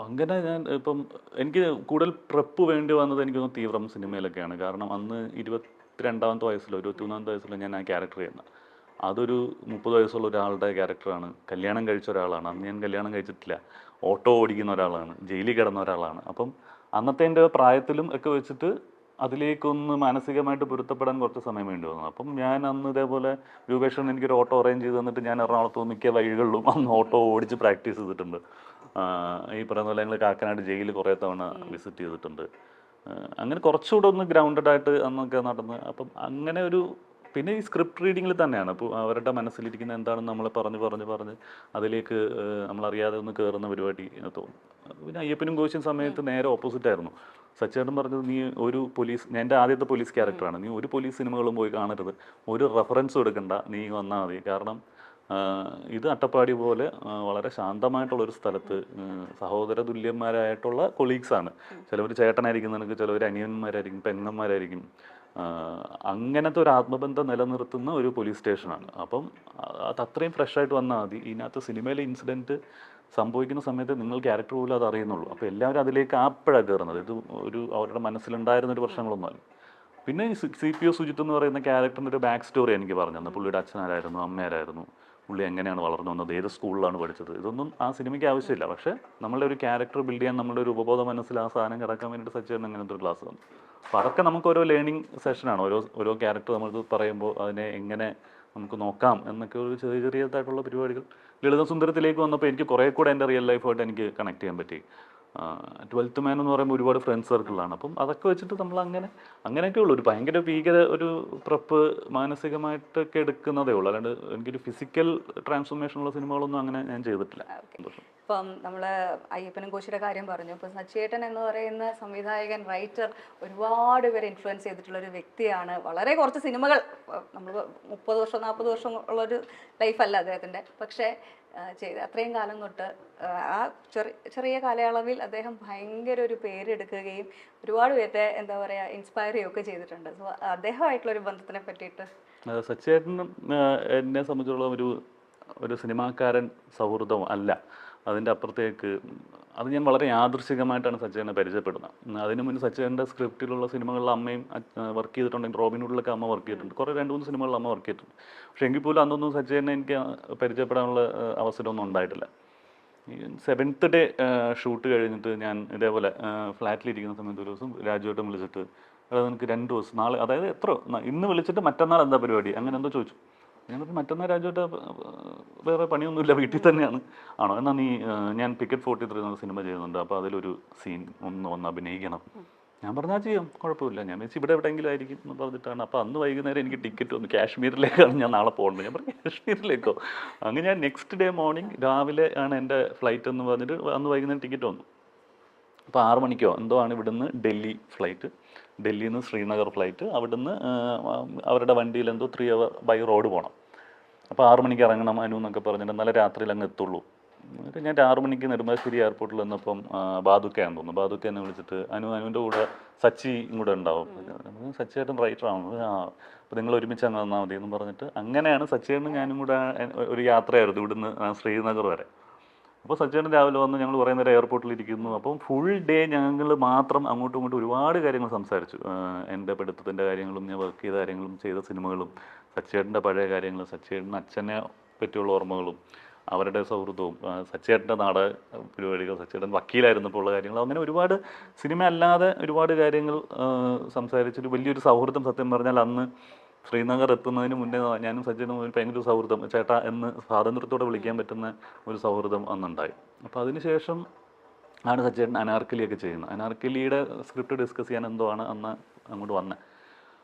അങ്ങനെ ഞാൻ ഇപ്പം എനിക്ക് കൂടുതൽ പ്രെപ്പ് വേണ്ടി വന്നത് എനിക്കൊന്ന് തീവ്രം സിനിമയിലൊക്കെയാണ്. കാരണം അന്ന് 22ാമത്തെ വയസ്സിലോ 23ാമത്തെ വയസ്സിലോ ഞാൻ ആ ക്യാരക്ടർ ചെയ്യുന്നത്. അതൊരു 30 വയസ്സുള്ള ഒരാളുടെ ക്യാരക്ടറാണ്. കല്യാണം കഴിച്ച ഒരാളാണ്. അന്ന് ഞാൻ കല്യാണം കഴിച്ചിട്ടില്ല. ഓട്ടോ ഓടിക്കുന്ന ഒരാളാണ്. ജയിലിൽ കിടന്ന ഒരാളാണ്. അപ്പം അന്നത്തെ എൻ്റെ പ്രായത്തിലും ഒക്കെ വെച്ചിട്ട് അതിലേക്കൊന്ന് മാനസികമായിട്ട് പൊരുത്തപ്പെടാൻ കുറച്ച് സമയം വേണ്ടി വന്നു. അപ്പം ഞാൻ അന്ന് ഇതേപോലെ രൂപേഷൻ എനിക്കൊരു ഓട്ടോ അറേഞ്ച് ചെയ്ത് തന്നിട്ട് ഞാൻ എറണാകുളത്ത് മിക്ക വഴികളിലും അന്ന് ഓട്ടോ ഓടിച്ച് പ്രാക്ടീസ് ചെയ്തിട്ടുണ്ട്. ഈ പറയുന്ന പോലെ ഞങ്ങൾ കാക്കനാട് ജയിലിൽ കുറേ തവണ വിസിറ്റ് ചെയ്തിട്ടുണ്ട്. അങ്ങനെ കുറച്ചുകൂടെ ഒന്ന് ഗ്രൗണ്ടഡ് ആയിട്ട് അന്നൊക്കെ നടന്ന്. അപ്പം അങ്ങനെ ഒരു പിന്നെ ഈ സ്ക്രിപ്റ്റ് റീഡിങ്ങിൽ തന്നെയാണ്. അപ്പോൾ അവരുടെ മനസ്സിലിരിക്കുന്ന എന്താണെന്ന് നമ്മൾ പറഞ്ഞ് അതിലേക്ക് നമ്മളറിയാതെ ഒന്ന് കയറുന്ന പരിപാടി തോന്നും. പിന്നെ അയ്യപ്പനും കോശിയും സമയത്ത് നേരെ ഓപ്പോസിറ്റ് ആയിരുന്നു. സച്ചേട്ടൻ പറഞ്ഞത്, നീ ഒരു പോലീസ്, എൻ്റെ ആദ്യത്തെ പോലീസ് ക്യാരക്ടറാണ്, നീ ഒരു പോലീസ് സിനിമകളും പോയി കാണരുത്, ഒരു റെഫറൻസും എടുക്കണ്ട, നീ വന്നാൽ മതി. കാരണം ഇത് അട്ടപ്പാടി പോലെ വളരെ ശാന്തമായിട്ടുള്ളൊരു സ്ഥലത്ത് സഹോദര തുല്യന്മാരായിട്ടുള്ള കൊളീഗ്സാണ്. ചിലവർ ചേട്ടനായിരിക്കും നിനക്ക്, ചിലവർ അനിയന്മാരായിരിക്കും, പെങ്ങന്മാരായിരിക്കും. അങ്ങനത്തെ ഒരു ആത്മബന്ധം നിലനിർത്തുന്ന ഒരു പോലീസ് സ്റ്റേഷനാണ്. അപ്പം അത് അത്രയും ഫ്രഷായിട്ട് വന്നാൽ മതി. ഇതിനകത്ത് സിനിമയിലെ ഇൻസിഡൻറ്റ് സംഭവിക്കുന്ന സമയത്ത് നിങ്ങൾ ക്യാരക്ടർ പോലും അത് അറിയുന്നുള്ളൂ. അപ്പോൾ എല്ലാവരും അതിലേക്ക് ആപ്പോഴാണ് കയറുന്നത്. ഇത് അവരുടെ മനസ്സിലുണ്ടായിരുന്നൊരു പ്രശ്നങ്ങളൊന്നുമല്ല. പിന്നെ ഈ CPO സുജിത്ത് എന്ന് പറയുന്ന ക്യാരക്ടറിൻ്റെ ഒരു ബാക്ക് സ്റ്റോറി എനിക്ക് പറഞ്ഞു തന്നെ. പുള്ളിയുടെ അച്ഛനാരായിരുന്നു, അമ്മയാരായിരുന്നു, പുള്ളി എങ്ങനെയാണ് വളർന്നു വന്നത്, ഏത് സ്കൂളിലാണ് പഠിച്ചത്, ഇതൊന്നും ആ സിനിമയ്ക്ക് ആവശ്യമില്ല. പക്ഷേ നമ്മളുടെ ഒരു ക്യാരക്ടർ ബിൽഡ് ചെയ്യാൻ, നമ്മുടെ ഒരു ഉപബോധ മനസ്സിൽ ആ സാധനം കിടക്കാൻ വേണ്ടിയിട്ട് സച്ചേട്ടൻ അങ്ങനത്തെ ഒരു ക്ലാസ് തന്നു. അപ്പോൾ അതൊക്കെ നമുക്ക് ഓരോ ലേണിംഗ് സെഷനാണ്. ഓരോ ക്യാരക്ടർ നമ്മൾ പറയുമ്പോൾ അതിനെ എങ്ങനെ നമുക്ക് നോക്കാം എന്നൊക്കെ ഒരു ചെറിയതായിട്ടുള്ള പരിപാടികൾ. ലളിത സുന്ദരത്തിലേക്ക് വന്നപ്പോൾ എനിക്ക് കുറേ കൂടെ എൻ്റെ റിയൽ ലൈഫായിട്ട് എനിക്ക് കണക്ട് ചെയ്യാൻ പറ്റി. 12th മാൻ എന്ന് പറയുമ്പോൾ ഒരുപാട് ഫ്രണ്ട്സ് സർക്കിളാണ്. അപ്പം അതൊക്കെ വെച്ചിട്ട് നമ്മൾ അങ്ങനെയൊക്കെ ഉള്ളൂ. ഒരു ഭയങ്കര ഭീകര ഒരു പ്രപ്പ് മാനസികമായിട്ടൊക്കെ എടുക്കുന്നതേ ഉള്ളൂ. അല്ലാണ്ട് എനിക്കൊരു ഫിസിക്കൽ ട്രാൻസ്ഫോർമേഷനുള്ള സിനിമകളൊന്നും അങ്ങനെ ഞാൻ ചെയ്തിട്ടില്ല. ഇപ്പം നമ്മൾ അയ്യപ്പനും കോശിയുടെ കാര്യം പറഞ്ഞു. ഇപ്പം സച്ചേട്ടൻ എന്ന് പറയുന്ന സംവിധായകൻ, റൈറ്റർ, ഒരുപാട് പേരെ ഇൻഫ്ലുവൻസ് ചെയ്തിട്ടുള്ള ഒരു വ്യക്തിയാണ്. വളരെ കുറച്ച് സിനിമകൾ, നമ്മൾ 30 വർഷം 40 വർഷം ഉള്ളൊരു ലൈഫല്ല അദ്ദേഹത്തിൻ്റെ. പക്ഷേ ചെയ്ത് അത്രയും കാലം തൊട്ട് ആ ചെറിയ കാലയളവിൽ അദ്ദേഹം ഭയങ്കര ഒരു പേരെടുക്കുകയും ഒരുപാട് പേരെ എന്താ പറയുക ഇൻസ്പയർ ചെയ്യുകയൊക്കെ ചെയ്തിട്ടുണ്ട്. സോ അദ്ദേഹമായിട്ടുള്ളൊരു ബന്ധത്തിനെ പറ്റിയിട്ട് സച്ചേട്ടനും എന്നെ സംബന്ധിച്ചുള്ള ഒരു സിനിമാക്കാരൻ സൗഹൃദം അല്ല. അതിൻ്റെ അപ്പുറത്തേക്ക് അത് ഞാൻ വളരെ യാദൃശികമായിട്ടാണ് സച്ചേട്ടനെ പരിചയപ്പെടുന്നത്. അതിന് മുന്നേ സച്ചേട്ടൻ്റെ സ്ക്രിപ്റ്റിലുള്ള സിനിമകളിൽ അമ്മയും വർക്ക് ചെയ്തിട്ടുണ്ടെങ്കിൽ റോബിൻഹുഡിലൊക്കെ അമ്മ വർക്ക് ചെയ്തിട്ടുണ്ട്. കുറേ 2-3 സിനിമകളിൽ അമ്മ വർക്ക് ചെയ്തിട്ടുണ്ട്. പക്ഷേ എങ്കിൽ പോലും അന്നൊന്നും സച്ചേട്ടനെ എനിക്ക് പരിചയപ്പെടാനുള്ള അവസരമൊന്നും ഉണ്ടായിട്ടില്ല. 7th ഡേ ഷൂട്ട് കഴിഞ്ഞിട്ട് ഞാൻ ഇതേപോലെ ഫ്ലാറ്റിലിരിക്കുന്ന സമയത്ത് ഒരു ദിവസം രാജുവേട്ടൻ വിളിച്ചിട്ട്, അതായത് എനിക്ക് 2 ദിവസം നാളെ, അതായത് ഇന്ന് വിളിച്ചിട്ട് മറ്റന്നാൾ എന്താ പരിപാടി അങ്ങനെ എന്തോ ചോദിച്ചു. ഞാൻ പറഞ്ഞു മറ്റന്നാൾ രാജുവേട്ട വേറെ പണിയൊന്നുമില്ല, വീട്ടിൽ തന്നെയാണ്. ആണോ, എന്നാൽ നീ ഞാൻ പിക്കറ്റ് 43 എന്ന സിനിമ ചെയ്യുന്നുണ്ട്, അപ്പോൾ അതിലൊരു സീൻ ഒന്ന് അഭിനയിക്കണം. ഞാൻ പറഞ്ഞാൽ ചെയ്യാം, കുഴപ്പമില്ല. ഞാൻ വെച്ച് ഇവിടെ എവിടെയെങ്കിലും ആയിരിക്കും എന്ന് പറഞ്ഞിട്ടാണ്. അപ്പോൾ അന്ന് വൈകുന്നേരം എനിക്ക് ടിക്കറ്റ് വന്നു. കാശ്മീരിലേക്കാണ് ഞാൻ നാളെ പോകേണ്ടത്. ഞാൻ പറഞ്ഞു കാശ്മീരിലേക്കോ? അങ്ങനെ ഞാൻ നെക്സ്റ്റ് ഡേ മോർണിംഗ് രാവിലെ ആണ് എൻ്റെ ഫ്ലൈറ്റ് എന്ന് പറഞ്ഞിട്ട് അന്ന് വൈകുന്നേരം ടിക്കറ്റ് വന്നു. അപ്പോൾ 6 മണിക്കോ എന്തോ ആണ് ഇവിടുന്ന് ഡൽഹി ഫ്ലൈറ്റ്, ഡൽഹിയിൽ നിന്ന് ശ്രീനഗർ ഫ്ലൈറ്റ്. അവിടുന്ന് അവരുടെ വണ്ടിയിൽ എന്തോ 3 hour ബൈ റോഡ് പോകണം. അപ്പോൾ 6 മണിക്ക് ഇറങ്ങണം അനു എന്നൊക്കെ പറഞ്ഞിട്ട് എന്നാലേ രാത്രിയിൽ അങ്ങ് എത്തുള്ളൂ. എന്നിട്ട് ഞാൻ 6 മണിക്ക് നെടുമ്പാശ്ശേരി എയർപോർട്ടിൽ വന്നപ്പം ബാദുക്കയാണെന്ന് തോന്നുന്നു. ബാദുക്ക എന്നെ വിളിച്ചിട്ട് അനുവിൻ്റെ കൂടെ സച്ചി കൂടെ ഉണ്ടാവും. സച്ചിയേട്ടൻ റൈറ്ററാണ്. അപ്പോൾ നിങ്ങൾ ഒരുമിച്ച് അങ്ങ് വന്നാൽ മതി എന്ന് പറഞ്ഞിട്ട് അങ്ങനെയാണ് സച്ചിയേട്ടനും ഞാനും കൂടെ ഒരു യാത്രയായിരുന്നു ഇവിടുന്ന് ശ്രീനഗർ വരെ. അപ്പോൾ സച്ചേട്ടൻ രാവിലെ വന്ന് ഞങ്ങൾ കുറേ നേരം എയർപോർട്ടിലിരിക്കുന്നു. അപ്പം ഫുൾ ഡേ ഞങ്ങൾ മാത്രം അങ്ങോട്ടും ഇങ്ങോട്ടും ഒരുപാട് കാര്യങ്ങൾ സംസാരിച്ചു. എൻ്റെ പഠിത്തത്തിൻ്റെ കാര്യങ്ങളും ഞാൻ വർക്ക് ചെയ്ത കാര്യങ്ങളും ചെയ്ത സിനിമകളും സച്ചേട്ടൻ്റെ പഴയ കാര്യങ്ങൾ, സച്ചേട്ടൻ അച്ഛനെ പറ്റിയുള്ള ഓർമ്മകളും അവരുടെ സൗഹൃദവും, സച്ചേട്ടൻ്റെ നാടക പരിപാടികൾ, സച്ചേട്ടൻ വക്കീലായിരുന്നപ്പോൾ ഉള്ള കാര്യങ്ങൾ, അങ്ങനെ ഒരുപാട് സിനിമ അല്ലാതെ ഒരുപാട് കാര്യങ്ങൾ സംസാരിച്ചൊരു വലിയൊരു സൗഹൃദം. സത്യം പറഞ്ഞാൽ അന്ന് ശ്രീനഗർ എത്തുന്നതിന് മുന്നേ ഞാനും സച്ചിനും ഒരു ഭയങ്കര ഒരു സൗഹൃദം, ചേട്ടാ എന്ന് സ്വാതന്ത്ര്യത്തോടെ വിളിക്കാൻ പറ്റുന്ന ഒരു സൗഹൃദം അന്നുണ്ടായി. അപ്പോൾ അതിനുശേഷം ആണ് സച്ചേട്ടൻ അനാർക്കലിയൊക്കെ ചെയ്യുന്നത്. അനാർക്കലിയുടെ സ്ക്രിപ്റ്റ് ഡിസ്കസ് ചെയ്യാൻ എന്തോ ആണ് അന്ന് അങ്ങോട്ട് വന്നത്.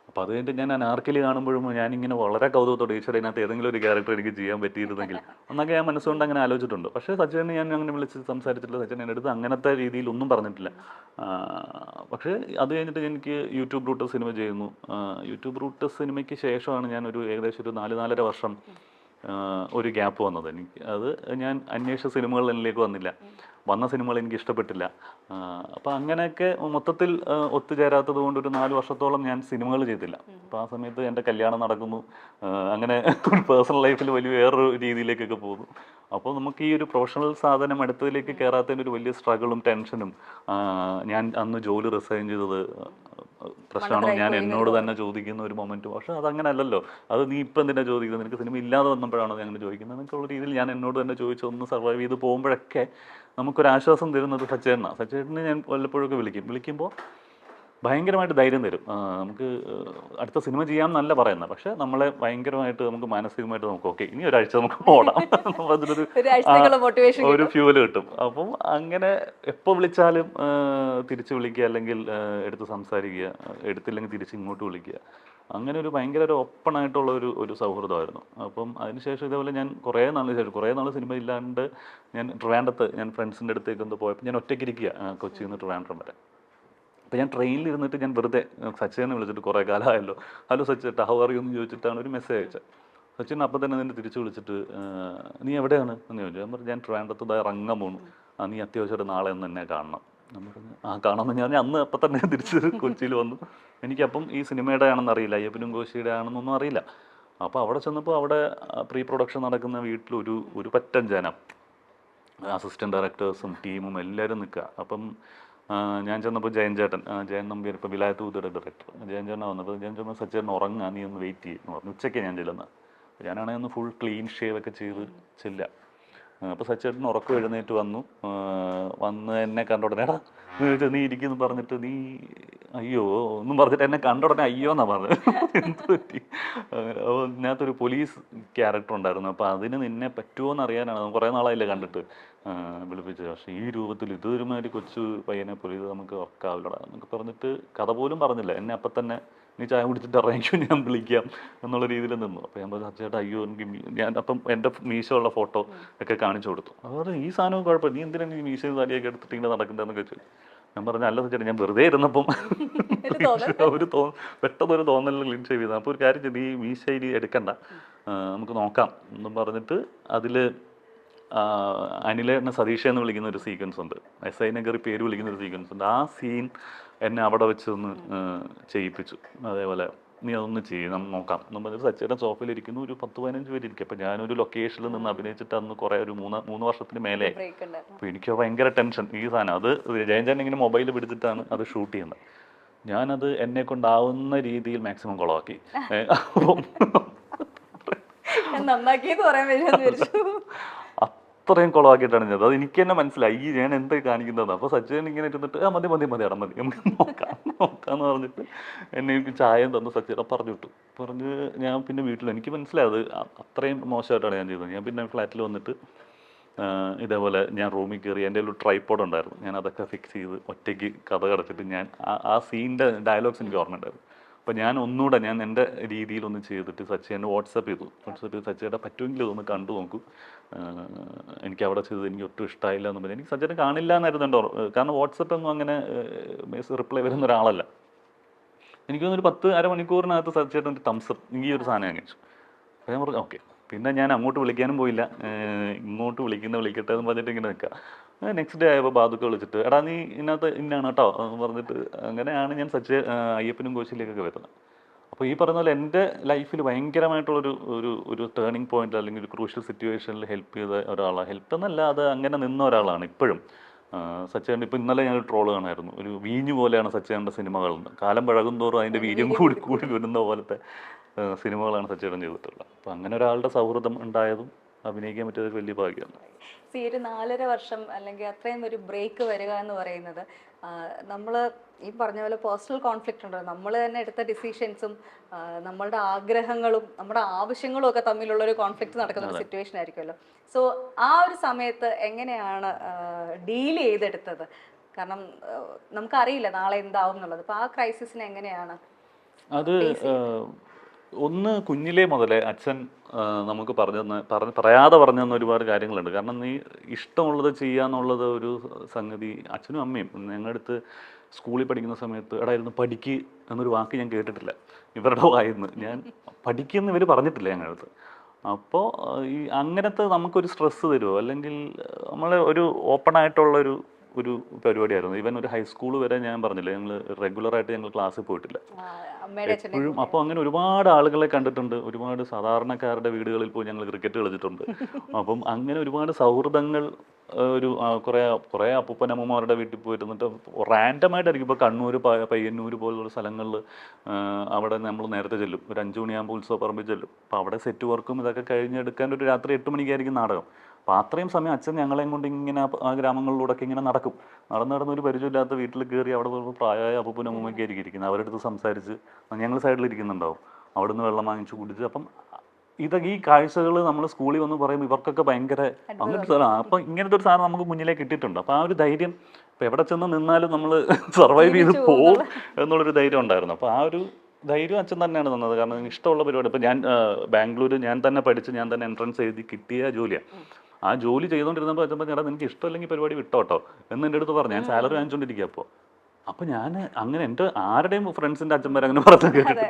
അപ്പോൾ അത് കഴിഞ്ഞിട്ട് ഞാൻ അനാർക്കലി കാണുമ്പോഴും ഞാനിങ്ങനെ വളരെ കൗതുകത്തോടെ ഈശ്വര ഇതിനകത്ത് ഏതെങ്കിലും ഒരു ക്യാരക്ടർ എനിക്ക് ചെയ്യാൻ പറ്റിയിരുന്നെങ്കിൽ എന്നൊക്കെ ഞാൻ മനസ്സുകൊണ്ട് അങ്ങനെ ആലോചിച്ചിട്ടുണ്ട്. പക്ഷേ സച്ചേനെ ഞാൻ അങ്ങനെ വിളിച്ച് സംസാരിച്ചിട്ടില്ല. സച്ചേൻ എൻ്റെ അടുത്ത് അങ്ങനത്തെ രീതിയിൽ ഒന്നും പറഞ്ഞിട്ടില്ല. പക്ഷേ അത് കഴിഞ്ഞിട്ട് എനിക്ക് യൂട്യൂബ് റൂട്ട് സിനിമ ചെയ്യുന്നു. യൂട്യൂബ് റൂട്ട് സിനിമയ്ക്ക് ശേഷമാണ് ഞാൻ ഏകദേശം ഒരു 4-4.5 വർഷം ഒരു ഗ്യാപ്പ് വന്നത്. എനിക്ക് അത് ഞാൻ അന്വേഷിച്ച സിനിമകൾ എന്നിലേക്ക് വന്നില്ല, വന്ന സിനിമകൾ എനിക്ക് ഇഷ്ടപ്പെട്ടില്ല. അപ്പോൾ അങ്ങനെയൊക്കെ മൊത്തത്തിൽ ഒത്തുചേരാത്തത് കൊണ്ട് ഒരു 4 വർഷത്തോളം ഞാൻ സിനിമകൾ ചെയ്തില്ല. അപ്പോൾ ആ സമയത്ത് എൻ്റെ കല്യാണം നടക്കുന്നു, അങ്ങനെ ഒരു പേഴ്സണൽ ലൈഫിൽ വലിയ വേറൊരു രീതിയിലേക്കൊക്കെ പോകുന്നു. അപ്പോൾ നമുക്ക് ഈ ഒരു പ്രൊഫഷണൽ സാധനം അടുത്തതിലേക്ക് കയറാത്തതിൻ്റെ ഒരു വലിയ സ്ട്രഗിളും ടെൻഷനും, ഞാൻ അന്ന് ജോലി റിസൈൻ ചെയ്തത് പ്രശ്നമാണോ ഞാൻ എന്നോട് തന്നെ ചോദിക്കുന്ന ഒരു മൊമെൻറ്റും. പക്ഷെ അതങ്ങനെ അല്ലല്ലോ, അത് നീ ഇപ്പം എന്തിനാ ചോദിക്കുന്നത്, നിനക്ക് സിനിമ ഇല്ലാതെ വന്നപ്പോഴാണോ ഞാൻ അങ്ങനെ ചോദിക്കുന്നത് എന്നൊക്കെയുള്ള രീതിയിൽ ഞാൻ എന്നോട് തന്നെ ചോദിച്ച് ഒന്ന് സർവൈവ് ചെയ്ത് പോകുമ്പോഴൊക്കെ നമുക്കൊരാശ്വാസം തരുന്നത് സച്ചേട്ടനാണ്. സച്ചേട്ടനെ ഞാൻ വല്ലപ്പോഴൊക്കെ വിളിക്കുമ്പോൾ ഭയങ്കരമായിട്ട് ധൈര്യം തരും. നമുക്ക് അടുത്ത സിനിമ ചെയ്യാമെന്നല്ല പറയുന്നത്, പക്ഷെ നമ്മളെ ഭയങ്കരമായിട്ട് നമുക്ക് മാനസികമായിട്ട് നമുക്ക് ഓക്കെ ഇനി ഒരാഴ്ച നമുക്ക് ഓടാം അതിനൊരു ഒരു ഫ്യൂവൽ കിട്ടും. അപ്പം അങ്ങനെ എപ്പോൾ വിളിച്ചാലും തിരിച്ച് വിളിക്കുക, അല്ലെങ്കിൽ എടുത്ത് സംസാരിക്കുക, എടുത്തില്ലെങ്കിൽ തിരിച്ച് ഇങ്ങോട്ട് വിളിക്കുക. അങ്ങനെ ഒരു ഭയങ്കര ഒരു ഓപ്പൺ ആയിട്ടുള്ള ഒരു സൗഹൃദമായിരുന്നു. അപ്പം അതിനുശേഷം ഇതേപോലെ ഞാൻ കുറേ നാൾ സിനിമ ഇല്ലാണ്ട് ഞാൻ ട്രിവാൻഡ്രത്ത് ഞാൻ ഫ്രണ്ട്സിൻ്റെ അടുത്തേക്ക് ഒന്ന് പോയപ്പോൾ ഞാൻ ഒറ്റയ്ക്ക് ഇരിക്കുക, കൊച്ചിയിൽ നിന്ന് ട്രിവാൻഡ്രം വരെ. അപ്പോൾ ഞാൻ ട്രെയിനിൽ ഇരുന്നിട്ട് ഞാൻ വെറുതെ സച്ചിനെ വിളിച്ചിട്ട് കുറേ കാലമായല്ലോ, hello Sachin how are you എന്ന് ചോദിച്ചിട്ടാണ് ഒരു മെസ്സേജ് അയച്ചത്. സച്ചിൻ അപ്പം തന്നെ നിന്നെ തിരിച്ച് വിളിച്ചിട്ട് നീ എവിടെയാണ് എന്ന് ചോദിച്ചു. ഞാൻ പറഞ്ഞു ഞാൻ ട്രിവാൻഡ്രത്ത് ഇറങ്ങാൻ പോണു, നീ അത്യാവശ്യമായിട്ട് നാളെ ഒന്ന് എന്നെ കാണണം. നമ്മൾ പറഞ്ഞു കാണാമെന്ന്. ഞാൻ അന്ന് അപ്പം തന്നെ തിരിച്ച് കൊച്ചിയിൽ വന്നു. എനിക്കപ്പം ഈ സിനിമയുടെ ആണെന്ന് അറിയില്ല, അയ്യപ്പനും കോശിയുടെ ആണെന്നൊന്നും അറിയില്ല. അപ്പോൾ അവിടെ ചെന്നപ്പോൾ അവിടെ പ്രീ പ്രൊഡക്ഷൻ നടക്കുന്ന വീട്ടിൽ ഒരു പറ്റം ജനം, അസിസ്റ്റൻറ്റ് ഡയറക്ടേഴ്സും ടീമും എല്ലാവരും നിൽക്കുക. അപ്പം ഞാൻ ചെന്നപ്പോൾ ജയൻ നമ്പ്യാർ, ഇപ്പോൾ വിലായത്ത് ഊതിയുടെ ഡയറക്ടർ ജയൻ ചേട്ടനാണ് വന്നപ്പോൾ ജയൻ ചേട്ടൻ സച്ചേട്ടൻ ഉറങ്ങുക, നീ ഒന്ന് വെയിറ്റ് ചെയ്യുന്നു പറഞ്ഞു. ഉച്ചയ്ക്ക് ഞാൻ ചെല്ലുന്നത്. ഞാനാണെങ്കിൽ ഒന്ന് ഫുൾ ക്ലീൻ ഷേവ് ഒക്കെ ചെയ്ത് ചെല്ലുക. അപ്പോൾ സച്ചേട്ടൻ ഉറക്കം എഴുന്നേറ്റ് വന്ന് എന്നെ കണ്ട ഉടനെ എടാ നീ ഇരിക്കുന്നു പറഞ്ഞിട്ട് നീ അയ്യോ ഒന്നും പറഞ്ഞിട്ട് എന്നെ കണ്ട ഉടനെ അയ്യോ എന്നാ പറഞ്ഞത്. എന്ത് പറ്റി? അങ്ങനെ അപ്പോൾ ഇതിനകത്തൊരു പോലീസ് ക്യാരക്ടർ ഉണ്ടായിരുന്നു. അപ്പോൾ അതിന് നിന്നെ പറ്റുമോ എന്ന് അറിയാനാണ്, കുറേ നാളായില്ലേ കണ്ടിട്ട്, വിളിപ്പിച്ചത്. പക്ഷേ ഈ രൂപത്തിൽ ഇതൊരുമാതിരി കൊച്ചു പയ്യനെ പോലെ ഇത് നമുക്ക് ഉറക്കാവില്ലടാ എന്നൊക്കെ പറഞ്ഞിട്ട് കഥ പോലും പറഞ്ഞില്ല. എന്നെ അപ്പം തന്നെ നീ ചായ കുടിച്ചിട്ട് ഇറങ്ങിക്കോ ഞാൻ വിളിക്കാം എന്നുള്ള രീതിയിൽ നിന്നു. അപ്പോൾ ഞാൻ പറഞ്ഞു ചേട്ടാ അയ്യോ എനിക്ക് ഞാൻ അപ്പം എൻ്റെ മീശയുള്ള ഫോട്ടോ ഒക്കെ കാണിച്ചു കൊടുത്തു. അതുപോലെ ഈ സാധനം കുഴപ്പമില്ല, നീ എന്തിനാണ് ഈ മീശയും താലിയൊക്കെ എടുത്തിട്ട് ഇങ്ങനെ നടക്കുന്നതെന്നൊക്കെ ചോദിച്ചു. ഞാൻ പറഞ്ഞു അല്ല ചേട്ടാ ഞാൻ വെറുതെ ഇരുന്നപ്പം പെട്ടെന്നൊരു തോന്നലിൽ ക്ലീൻ ഷേവ് ചെയ്തത്. അപ്പോൾ ഒരു കാര്യം ചെയ്ത് ഈ മീശ ഇനി എടുക്കണ്ട, നമുക്ക് നോക്കാം എന്നും പറഞ്ഞിട്ട് അതിൽ അനിലേട്ടനെ സതീഷ എന്ന് വിളിക്കുന്ന ഒരു സീക്വൻസ് ഉണ്ട്, എസ് ഐ നഗറി പേര് വിളിക്കുന്ന ഒരു സീക്വൻസ് ഉണ്ട്. ആ സീൻ എന്നെ അവിടെ വെച്ച് ഒന്ന് ചെയ്യിപ്പിച്ചു. അതേപോലെ നീ അതൊന്ന് ചെയ്യണം നോക്കാം എന്നും പറഞ്ഞിട്ട് സച്ചേട്ടൻ സോഫയിലിരിക്കുന്നു, ഒരു 10-15 പേര് ഇരിക്കും. അപ്പം ഞാനൊരു ലൊക്കേഷനിൽ നിന്ന് അഭിനയിച്ചിട്ട് അന്ന് കുറേ ഒരു 3 വർഷത്തിന് മേലെ. അപ്പോൾ എനിക്ക് ഭയങ്കര ടെൻഷൻ ഈ സാധനം. അത് ജയൻ ഇങ്ങനെ മൊബൈൽ പിടിച്ചിട്ടാണ് അത് ഷൂട്ട് ചെയ്യുന്നത്. ഞാനത് എന്നെ കൊണ്ടാവുന്ന രീതിയിൽ മാക്സിമം കുളമാക്കി. അത്രയും കുളമാക്കിയിട്ടാണ് ചെയ്തത്. അത് എനിക്ക് തന്നെ മനസ്സിലായി ഞാൻ എന്താ കാണിക്കുന്നത്. അപ്പോൾ സച്ചിൻ ഇങ്ങനെ ഇരുന്നിട്ട് മതി എടാ മതി നോക്കാന്ന് പറഞ്ഞിട്ട് എന്നെ ചായയും തന്നു. സച്ചിൻ പറഞ്ഞു വിട്ടു. പറഞ്ഞ് ഞാൻ പിന്നെ വീട്ടിൽ എനിക്ക് മനസ്സിലായത് അത്രയും മോശമായിട്ടാണ് ഞാൻ ചെയ്തത്. ഞാൻ പിന്നെ ഫ്ലാറ്റിൽ വന്നിട്ട് ഇതേപോലെ ഞാൻ റൂമിൽ കയറി, എൻ്റെ ഒരു ട്രൈപോഡ് ഉണ്ടായിരുന്നു, ഞാൻ അതൊക്കെ ഫിക്സ് ചെയ്ത് ഒറ്റയ്ക്ക് കഥ കടച്ചിട്ട് ഞാൻ ആ സീനിൻ്റെ ഡയലോഗ്സ് എനിക്ക് ഓർമ്മയുണ്ടായിരുന്നു. അപ്പോൾ ഞാൻ ഒന്നുകൂടെ ഞാൻ എൻ്റെ രീതിയിലൊന്ന് ചെയ്തിട്ട് സച്ചിനെ വാട്സപ്പ് ചെയ്തു സച്ചിയുടെ പറ്റുമെങ്കിൽ ഒന്ന് കണ്ടു നോക്കൂ, എനിക്ക് അവിടെ ചെയ്തത് എനിക്ക് ഒട്ടും ഇഷ്ടമായില്ല എന്ന് പറഞ്ഞു. എനിക്ക് സച്ചിനെ കാണില്ല എന്നായിരുന്നു എൻ്റെ കാരണം വാട്സപ്പ് ഒന്നും അങ്ങനെ റിപ്ലൈ വരുന്ന ഒരാളല്ല. എനിക്കൊന്നൊരു 10-1/2 മണിക്കൂറിനകത്ത് സച്ചിയുടെ തംസപ്പ് ഈ ഒരു സാധനം അയച്ചു. അപ്പോൾ ഞാൻ പറഞ്ഞു ഓക്കെ. പിന്നെ ഞാൻ അങ്ങോട്ട് വിളിക്കാനും പോയില്ല, ഇങ്ങോട്ട് വിളിക്കട്ടെ എന്ന് പറഞ്ഞിട്ട് ഇങ്ങനെ നിൽക്കുക. നെക്സ്റ്റ് ഡേ ആയപ്പോൾ ബാധുക്കെ വിളിച്ചിട്ട് എടാ നീ ഇതിനകത്ത് ഇന്നാണ് കേട്ടോ എന്ന് പറഞ്ഞിട്ട് അങ്ങനെയാണ് ഞാൻ അയ്യപ്പനും കോശിയിലേക്കൊക്കെ വരുന്നത്. അപ്പോൾ ഈ പറഞ്ഞ പോലെ എൻ്റെ ലൈഫിൽ ഭയങ്കരമായിട്ടുള്ളൊരു ഒരു ടേണിംഗ് പോയിന്റ് അല്ലെങ്കിൽ ഒരു ക്രൂഷ്യൽ സിറ്റുവേഷനിൽ ഹെൽപ്പ് ചെയ്ത ഒരാളാണ്. ഹെൽപ്പ് എന്നല്ല, അത് അങ്ങനെ നിന്ന ഒരാളാണ് ഇപ്പോഴും. സച്ചേട്ടൻ ഇപ്പം ഇന്നലെ ഞാൻ ട്രോള് കാണായിരുന്നു, ഒരു വീഞ്ഞു പോലെയാണ് സച്ചേട്ടൻ്റെ സിനിമകളെന്ന്. കാലം പഴകുന്തോറും അതിൻ്റെ വീര്യം കൂടി കൂടി വരുന്ന പോലത്തെ സിനിമകളാണ് സച്ചേട്ടൻ ചെയ്തിട്ടുള്ളത്. അപ്പം അങ്ങനെ ഒരാളുടെ സൗഹൃദം ഉണ്ടായതും അഭിനയിക്കാൻ പറ്റിയത് വലിയ ഭാഗ്യമാണ്. ഈ ഒരു 4.5 വർഷം അല്ലെങ്കിൽ അത്രയും ഒരു ബ്രേക്ക് വരിക എന്ന് പറയുന്നത് നമ്മൾ ഈ പറഞ്ഞ പോലെ പേഴ്സണൽ കോൺഫ്ലിക്റ്റ് ഉണ്ടോ, നമ്മൾ തന്നെ എടുത്ത ഡിസിഷൻസും നമ്മളുടെ ആഗ്രഹങ്ങളും നമ്മുടെ ആവശ്യങ്ങളും ഒക്കെ തമ്മിലുള്ള ഒരു കോൺഫ്ലിക്റ്റ് നടക്കുന്ന ഒരു സിറ്റുവേഷൻ ആയിരിക്കുമല്ലോ. സോ ആ ഒരു സമയത്ത് എങ്ങനെയാണ് ഡീൽ ചെയ്തെടുത്തത്? കാരണം നമുക്കറിയില്ല നാളെ എന്താവും എന്നുള്ളത്. അപ്പോൾ ആ ക്രൈസിസിനെ എങ്ങനെയാണ്? അത് ഒന്ന് കുഞ്ഞിലേ മുതലേ അച്ഛൻ നമുക്ക് പറയാതെ പറഞ്ഞു തന്ന ഒരുപാട് കാര്യങ്ങളുണ്ട്. കാരണം നീ ഇഷ്ടമുള്ളത് ചെയ്യാന്നുള്ളത് ഒരു സംഗതി അച്ഛനും അമ്മയും ഞങ്ങളുടെ അടുത്ത് സ്കൂളിൽ പഠിക്കുന്ന സമയത്ത് എടായിരുന്നു പഠിക്ക് എന്നൊരു വാക്ക് ഞാൻ കേട്ടിട്ടില്ല ഇവരുടെ വായിന്ന്. ഞാൻ പഠിക്കുമെന്ന് ഇവർ പറഞ്ഞിട്ടില്ല ഞങ്ങളുടെ അടുത്ത്. അപ്പോൾ ഈ അങ്ങനത്തെ നമുക്കൊരു സ്ട്രെസ്സ് തരുമോ, അല്ലെങ്കിൽ നമ്മളെ ഒരു ഓപ്പണായിട്ടുള്ളൊരു ഒരു പരിപാടിയായിരുന്നു. ഈവൻ ഒരു ഹൈസ്കൂൾ വരെ ഞാൻ പറഞ്ഞില്ല, ഞങ്ങൾ റെഗുലറായിട്ട് ഞങ്ങൾ ക്ലാസ്സിൽ പോയിട്ടില്ല എപ്പോഴും. അപ്പോൾ അങ്ങനെ ഒരുപാട് ആളുകളെ കണ്ടിട്ടുണ്ട്, ഒരുപാട് സാധാരണക്കാരുടെ വീടുകളിൽ പോയി ഞങ്ങൾ ക്രിക്കറ്റ് കളിച്ചിട്ടുണ്ട്. അപ്പം അങ്ങനെ ഒരുപാട് സൗഹൃദങ്ങൾ ഒരു കുറേ അപ്പൂപ്പനമ്മമാരുടെ വീട്ടിൽ പോയിരുന്നിട്ട് റാൻഡമായിട്ടായിരിക്കും. ഇപ്പോൾ കണ്ണൂർ പയ്യന്നൂർ പോലുള്ള സ്ഥലങ്ങളിൽ അവിടെ നമ്മൾ നേരത്തെ ചെല്ലും, ഒരു 5 മണിയാകുമ്പോൾ ഉത്സവ പറമ്പിൽ ചെല്ലും. അപ്പോൾ അവിടെ സെറ്റ് വർക്കും ഇതൊക്കെ കഴിഞ്ഞെടുക്കാൻ ഒരു രാത്രി 8 മണിക്കായിരിക്കും നാടകം. അപ്പോൾ അത്രയും സമയം അച്ഛൻ ഞങ്ങളെയും കൊണ്ട് ഇങ്ങനെ ആ ഗ്രാമങ്ങളിലൂടെയൊക്കെ ഇങ്ങനെ നടക്കും. നടന്നൊരു പരിചയമില്ലാത്ത വീട്ടിൽ കയറി അവിടെ പ്രായമായ അപ്പൂപ്പനും അമ്മൂമ്മയൊക്കെ ആയിരിക്കും ഇരിക്കുന്നത്. അവരുടെ അടുത്ത് സംസാരിച്ച് ഞങ്ങൾ സൈഡിലിരിക്കുന്നുണ്ടാവും, അവിടെ നിന്ന് വെള്ളം വാങ്ങിച്ച് കുടിച്ച്. അപ്പം ഈ കാഴ്ചകൾ നമ്മൾ സ്കൂളിൽ വന്ന് പറയുമ്പോൾ ഇവർക്കൊക്കെ ഭയങ്കര അങ്ങനത്തെ സാധനം. അപ്പം ഇങ്ങനത്തെ ഒരു സാധനം നമുക്ക് മുന്നിലേ കിട്ടിയിട്ടുണ്ട്. അപ്പോൾ ആ ഒരു ധൈര്യം ഇപ്പം എവിടെ ചെന്ന് നിന്നാലും നമ്മൾ സർവൈവ് ചെയ്ത് പോകും എന്നുള്ളൊരു ധൈര്യം ഉണ്ടായിരുന്നു. അപ്പോൾ ആ ഒരു ധൈര്യം അച്ഛൻ തന്നെയാണ് തന്നത്. കാരണം ഇഷ്ടമുള്ള പരിപാടി. ഇപ്പം ഞാൻ ബാംഗ്ലൂർ ഞാൻ തന്നെ പഠിച്ച് ഞാൻ തന്നെ എൻട്രൻസ് എഴുതി കിട്ടിയ ജോലിയാണ്. ആ ജോലി ചെയ്തുകൊണ്ടിരുന്നപ്പോൾ അച്ഛൻ ചേട്ടാ നിനക്ക് ഇഷ്ടമല്ലെങ്കിൽ പരിപാടി വിട്ടോട്ടോ എന്ന് എൻ്റെ അടുത്ത് പറഞ്ഞു. ഞാൻ സാലറി വാങ്ങിച്ചുകൊണ്ടിരിക്കുക. അപ്പോൾ ഞാൻ അങ്ങനെ എൻ്റെ ആരുടെയും ഫ്രണ്ട്സിൻ്റെ അച്ഛന്മാർ അങ്ങനെ പറഞ്ഞു കേട്ടിട്ട്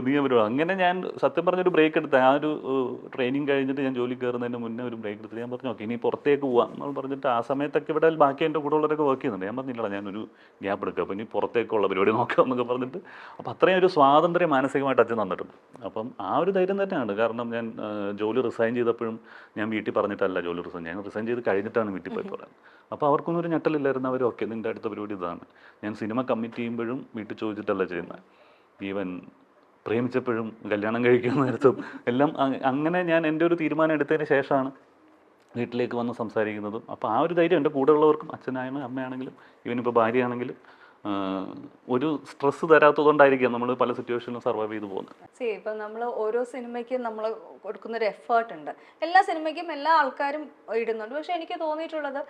നീ വരുമോ അങ്ങനെ. ഞാൻ സത്യം പറഞ്ഞൊരു ബ്രേക്ക് എടുത്ത ആ ഒരു ട്രെയിനിങ് കഴിഞ്ഞിട്ട് ഞാൻ ജോലി കയറുന്നതിന് മുന്നേ ഒരു ബ്രേക്ക് എടുത്തിട്ട് ഞാൻ പറഞ്ഞു ഓക്കെ ഇനി പുറത്തേക്ക് പോവാം എന്ന് പറഞ്ഞിട്ട്. ആ സമയത്തൊക്കെ ഇവിടെ ബാക്കി എൻ്റെ കൂടെ ഉള്ളവരൊക്കെ വർക്ക് ചെയ്യുന്നുണ്ട്. ഞാൻ പറഞ്ഞില്ല ഞാനൊരു ഗ്യാപ്പ് എടുക്കുക, അപ്പോൾ ഇനി പുറത്തേക്കുള്ള പരിപാടി നോക്കാം എന്നൊക്കെ പറഞ്ഞിട്ട്. അപ്പോൾ അത്രയും ഒരു സ്വാതന്ത്ര്യം മാനസികമായിട്ട് അച്ഛൻ തന്നിട്ടുണ്ട്. അപ്പം ആ ഒരു ധൈര്യം തന്നെയാണ്. കാരണം ഞാൻ ജോലി റിസൈൻ ചെയ്തപ്പോഴും ഞാൻ വീട്ടിൽ പറഞ്ഞിട്ടല്ല ജോലി ഞാൻ റിസൈൻ ചെയ്ത് കഴിഞ്ഞിട്ടാണ് വീട്ടിൽ പോയി പറയുന്നത്. അപ്പോൾ അവർക്കൊന്നും ഒരു ഞെട്ടലില്ലായിരുന്നു. അവർ ഓക്കെ നിൻ്റെ അടുത്ത പരിപാടി ഇതാണ്. ഞാൻ സിനിമ കമ്മിറ്റ് ചെയ്യുമ്പോഴും വീട്ടിൽ ചോദിച്ചിട്ടല്ല ചെയ്യുന്നത്. ഈവൻ പ്രേമിച്ചപ്പോഴും കല്യാണം കഴിക്കുന്ന നേരത്തും എല്ലാം അങ്ങനെ ഞാൻ എൻ്റെ ഒരു തീരുമാനം എടുത്തതിന് ശേഷമാണ് വീട്ടിലേക്ക് വന്ന് സംസാരിക്കുന്നതും. അപ്പോൾ ആ ഒരു ധൈര്യം എൻ്റെ കൂടെ ഉള്ളവർക്കും അച്ഛനായാലും അമ്മയാണെങ്കിലും ഈവൻ ഇപ്പോൾ ഭാര്യയാണെങ്കിലും ഒരു സ്ട്രെസ് തരാത്തതുകൊണ്ടായിരിക്കും നമ്മൾ പല സിറ്റുവേഷനിലും സർവൈവ് ചെയ്ത് പോകുന്നത്. ഇപ്പം നമ്മൾ ഓരോ സിനിമയ്ക്കും നമ്മൾ കൊടുക്കുന്നൊരു എഫേർട്ട് ഉണ്ട്. എല്ലാ സിനിമയ്ക്കും എല്ലാ ആൾക്കാരും ഇടുന്നുണ്ട്. പക്ഷെ എനിക്ക് തോന്നിയിട്ടുള്ളത്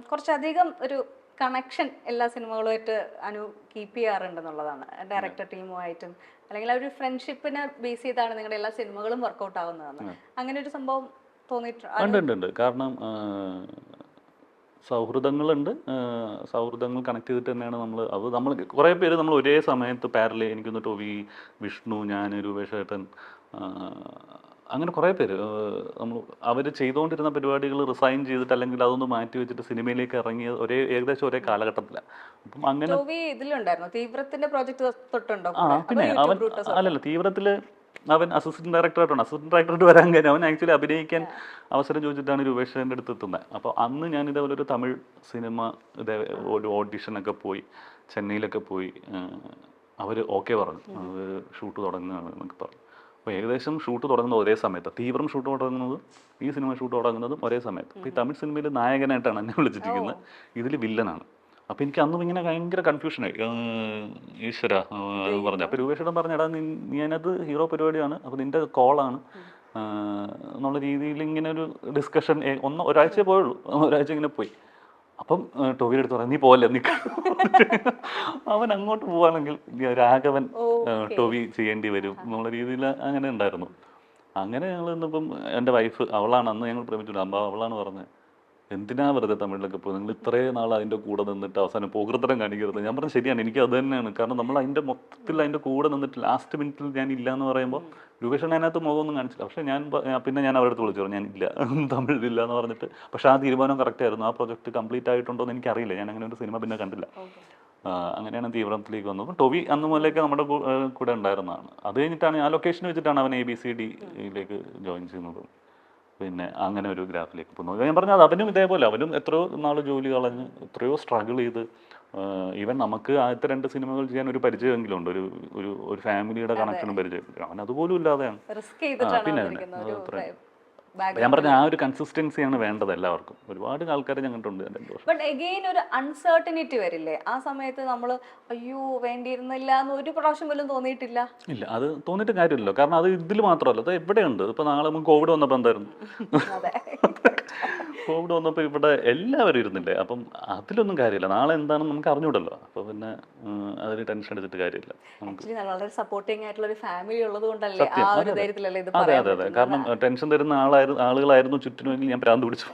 കുറച്ചധികം ഒരു കണക്ഷൻ എല്ലാ സിനിമകളുമായിട്ട് കീപ്പ് ചെയ്യാറുണ്ടെന്നുള്ളതാണ്. ഡയറക്ടർ ടീമുമായിട്ടും അല്ലെങ്കിൽ ആ ഒരു ഫ്രണ്ട്ഷിപ്പിനെ ബേസ് ചെയ്താണ് നിങ്ങളുടെ എല്ലാ സിനിമകളും വർക്കൗട്ട് ആവുന്നതാണ്. അങ്ങനെ ഒരു സംഭവം തോന്നിയിട്ടുണ്ട്. കാരണം സൗഹൃദങ്ങളുണ്ട്. സൗഹൃദങ്ങൾ കണക്ട് ചെയ്തിട്ട് തന്നെയാണ് നമ്മൾ കുറേ പേര് നമ്മൾ ഒരേ സമയത്ത് പാരലി എനിക്കൊന്ന് ടോവി, വിഷ്ണു, ഞാൻ, രൂപേഷേട്ടൻ, അങ്ങനെ കുറേ പേര് അവർ ചെയ്തുകൊണ്ടിരുന്ന പരിപാടികൾ റിസൈൻ ചെയ്തിട്ട് അല്ലെങ്കിൽ അതൊന്ന് മാറ്റി വെച്ചിട്ട് സിനിമയിലേക്ക് ഇറങ്ങിയത് ഏകദേശം ഒരേ കാലഘട്ടത്തിലാണ്. അപ്പം അങ്ങനെ പിന്നെ അല്ലല്ല തീവ്രത്തിൽ അവൻ അസിസ്റ്റന്റ് ഡയറക്ടറായിട്ട് വരാൻ കഴിഞ്ഞു. അവൻ ആക്ച്വലി അഭിനയിക്കാൻ അവസരം ചോദിച്ചിട്ടാണ് രൂപേഷൻ്റെ അടുത്ത് എത്തുന്നത്. അപ്പോൾ അന്ന് ഞാൻ ഇതേപോലെ ഒരു തമിഴ് സിനിമ ഒരു ഓഡിഷനൊക്കെ പോയി ചെന്നൈയിലൊക്കെ പോയി അവർ ഓക്കെ പറഞ്ഞു അത് ഷൂട്ട് തുടങ്ങുകയാണ് എന്നൊക്കെ പറഞ്ഞു. അപ്പോൾ ഏകദേശം ഷൂട്ട് തുടങ്ങുന്നത് ഒരേ സമയത്ത്, തീവ്രം ഷൂട്ട് തുടങ്ങുന്നതും ഈ സിനിമ ഷൂട്ട് തുടങ്ങുന്നതും ഒരേ സമയത്ത്. അപ്പോൾ ഈ തമിഴ് സിനിമയിൽ നായകനായിട്ടാണ് എന്നെ വിളിച്ചിരിക്കുന്നത്, ഇതിൽ വില്ലനാണ്. അപ്പോൾ എനിക്ക് അന്നും ഇങ്ങനെ ഭയങ്കര കൺഫ്യൂഷനായി. ഈശ്വര എന്ന് പറഞ്ഞു. അപ്പോൾ രൂപേഷേട്ടൻ പറഞ്ഞടാ നീ അതിനകത്ത് ഹീറോ പരിപാടിയാണ്, അപ്പോൾ നിൻ്റെ കോളാണ് എന്നുള്ള രീതിയിൽ ഇങ്ങനെ ഒരു ഡിസ്കഷൻ ഒരാഴ്ചയെ പോയുള്ളൂ. ഒരാഴ്ച ഇങ്ങനെ പോയി. അപ്പം ടോവിയുടെ അടുത്ത് പറയാം നീ പോവല്ലേ നീ അവൻ അങ്ങോട്ട് പോവാണെങ്കിൽ രാഘവൻ ടോവി ചെയ്യേണ്ടി വരും എന്നുള്ള രീതിയിൽ അങ്ങനെ ഉണ്ടായിരുന്നു. അങ്ങനെ ഞങ്ങൾ ഇന്നിപ്പം എൻ്റെ വൈഫ് അവളാണ് അന്ന് ഞങ്ങൾ പ്രേമിച്ചിട്ടുണ്ട്. അപ്പോൾ അവളാണ് പറഞ്ഞത് എന്തിനാ വെറുതെ തമിഴിലൊക്കെ പോയി, നിങ്ങൾ ഇത്രയും നാൾ അതിൻ്റെ കൂടെ നിന്നിട്ട് അവസാനം പോകൃത്തരം കാണിക്കരുത്. ഞാൻ പറഞ്ഞു ശരിയാണ്, എനിക്ക് അത് തന്നെയാണ്. കാരണം നമ്മൾ അതിൻ്റെ മൊത്തത്തിൽ അതിൻ്റെ കൂടെ നിന്നിട്ട് ലാസ്റ്റ് മിനിറ്റിൽ ഞാൻ ഇല്ല എന്ന് പറയുമ്പോൾ രൂപേഷൻ അതിനകത്ത് മുഖമൊന്നും കാണിച്ചില്ല. പക്ഷേ പിന്നെ ഞാൻ അവരുടെ അടുത്ത് വിളിച്ചു പറഞ്ഞു ഞാൻ ഇല്ല തമിഴിലില്ല എന്ന് പറഞ്ഞിട്ട്. പക്ഷേ ആ തീരുമാനം കറക്റ്റ് ആയിരുന്നു. ആ പ്രൊജക്റ്റ് കംപ്ലീറ്റ് ആയിട്ടുണ്ടോ എന്ന് എനിക്കറിയില്ല. ഞാൻ അങ്ങനെ ഒരു സിനിമ പിന്നെ കണ്ടില്ല. അങ്ങനെയാണ് തീവ്രത്തിലേക്ക് വന്നത്. ടോവി അന്ന് മുതലേക്ക് നമ്മുടെ കൂടെ ഉണ്ടായിരുന്നതാണ്. അത് കഴിഞ്ഞിട്ടാണ് ആ ലൊക്കേഷൻ വെച്ചിട്ടാണ് അവൻ ABCDയിലേക്ക് ജോയിൻ ചെയ്യുന്നത്. പിന്നെ അങ്ങനെ ഒരു ഗ്രാഫിലേക്ക് പോകുന്നു. ഞാൻ പറഞ്ഞത് അവനും ഇതേപോലെ, അവനും എത്രയോ നാൾ ജോലി കളഞ്ഞ് എത്രയോ സ്ട്രഗിൾ ചെയ്ത് ഈവൻ നമുക്ക് ആദ്യത്തെ 2 സിനിമകൾ ചെയ്യാൻ ഒരു പരിചയമെങ്കിലും ഉണ്ട്, ഒരു ഒരു ഒരു ഫാമിലിയുടെ കണക്ഷനും പരിചയം. അവൻ അതുപോലും ഇല്ലാതെയാണ്. റിസ്ക് ചെയ്തിട്ടാണ് പിന്നെ വന്നിരിക്കുന്നത് ഒരു ഞാൻ പറഞ്ഞ ആ ഒരു കൺസിസ്റ്റൻസിയാണ് വേണ്ടത് എല്ലാവർക്കും. ഒരുപാട് ആൾക്കാരെ ഞാൻ കണ്ടിട്ടുണ്ട് 2 വർഷം. ബട്ട് എഗെയിൻ ഒരു അൺസർട്ടനിറ്റി വരില്ലേ ആ സമയത്ത്? നമ്മൾ അയ്യോ വേണ്ടിയിരുന്നില്ല എന്ന് ഒരു പ്രാവശ്യം പോലും തോന്നിയിട്ടില്ല? ഇല്ല, അത് തോന്നിയിട്ട് കാര്യമില്ലല്ലോ. കാരണം അത് ഇതിൽ മാത്രമല്ല, അത് എവിടെയുണ്ട്. ഇപ്പൊ നാളെ നമുക്ക് കോവിഡ് വന്നപ്പോൾ എന്തായിരുന്നു? കോവിഡ് വന്നപ്പോൾ ഇവിടെ എല്ലാവരും ഇരുന്നില്ലേ. അപ്പം അതിലൊന്നും കാര്യമില്ല. നാളെ എന്താണെന്ന് നമുക്ക് അറിഞ്ഞൂടല്ലോ. അപ്പൊ പിന്നെ അതിൽ ടെൻഷൻ എടുത്തിട്ട് കാര്യമില്ല. വളരെ സപ്പോർട്ടിംഗ് ആയിട്ടുള്ള ഒരു ഫാമിലി ഉള്ളത് കൊണ്ടല്ലേ ആ ഒരു ധൈര്യത്തിലല്ലേ ഇത് അതെ പറയാൻ അതെ അതെ. പറ്റുന്നത്? കാരണം ടെൻഷൻ തരുന്ന ആളുകളായിരുന്നു ചുറ്റിനുമെങ്കിൽ ഞാൻ ഭ്രാന്ത് പിടിച്ചു.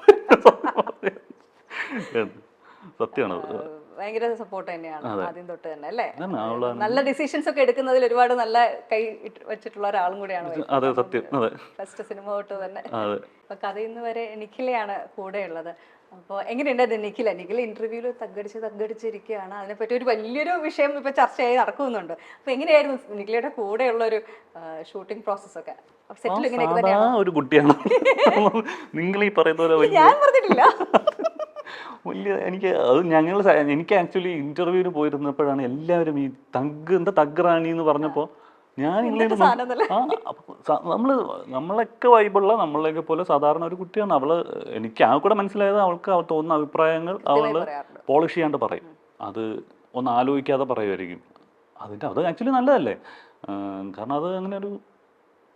സത്യമാണത്. ഭയങ്കര സപ്പോർട്ട് തന്നെയാണ് ആദ്യം തൊട്ട് തന്നെ അല്ലേ? അവളാണ് നല്ല ഡിസിഷൻസ് ഒക്കെ എടുക്കുന്നതിൽ ഒരുപാട് നല്ല കൈ വെച്ചിട്ടുള്ള ഒരാളും കൂടിയാണ്. അതെ സത്യം. അതെ, ഫസ്റ്റ് സിനിമ തൊട്ട് തന്നെ. അതെ. അപ്പൊ കഥയിന്ന് വരെ നിഖിലയാണ് കൂടെ ഉള്ളത്. അപ്പോൾ എങ്ങനെയുണ്ടായിരുന്നു നിഖില ഇന്റർവ്യൂവിൽ തగ్గടിച്ചിരിക്കുകയാണ്. അതിനെപ്പറ്റി ഒരു വലിയൊരു വിഷയം ഇപ്പൊ ചർച്ചയായി നടക്കുന്നുണ്ട്. അപ്പൊ എങ്ങനെയായിരുന്നു നിഖിലയുടെ കൂടെയുള്ള ഒരു ഷൂട്ടിംഗ് പ്രോസസ് ഒക്കെ? സെറ്റിൽ ഇങ്ങനെയൊക്കെ തന്നെയാണ്? ഒരു കുട്ടിയാണ് നിങ്ങൾ ഈ പറയുന്ന പോലെ. ഞാൻ പറഞ്ഞിട്ടില്ല. വലിയ എനിക്ക് ആക്ച്വലി ഇന്റർവ്യൂവിന് പോയിരുന്നപ്പോഴാണ് എല്ലാവരും ഈ തഗ്റാണി എന്ന് പറഞ്ഞപ്പോൾ ഞാൻ നമ്മളൊക്കെ വൈബുള്ള നമ്മളെയൊക്കെ പോലെ സാധാരണ ഒരു കുട്ടിയാണ് അവള്. എനിക്ക് ആ കൂടെ മനസ്സിലായത് അവൾക്ക് തോന്നുന്ന അഭിപ്രായങ്ങൾ അവള് പോളിഷ് ചെയ്യാണ്ട് പറയും. അത് ഒന്ന് ആലോചിക്കാതെ പറയുമായിരിക്കും. അത് ആക്ച്വലി നല്ലതല്ലേ? കാരണം അത് അങ്ങനെ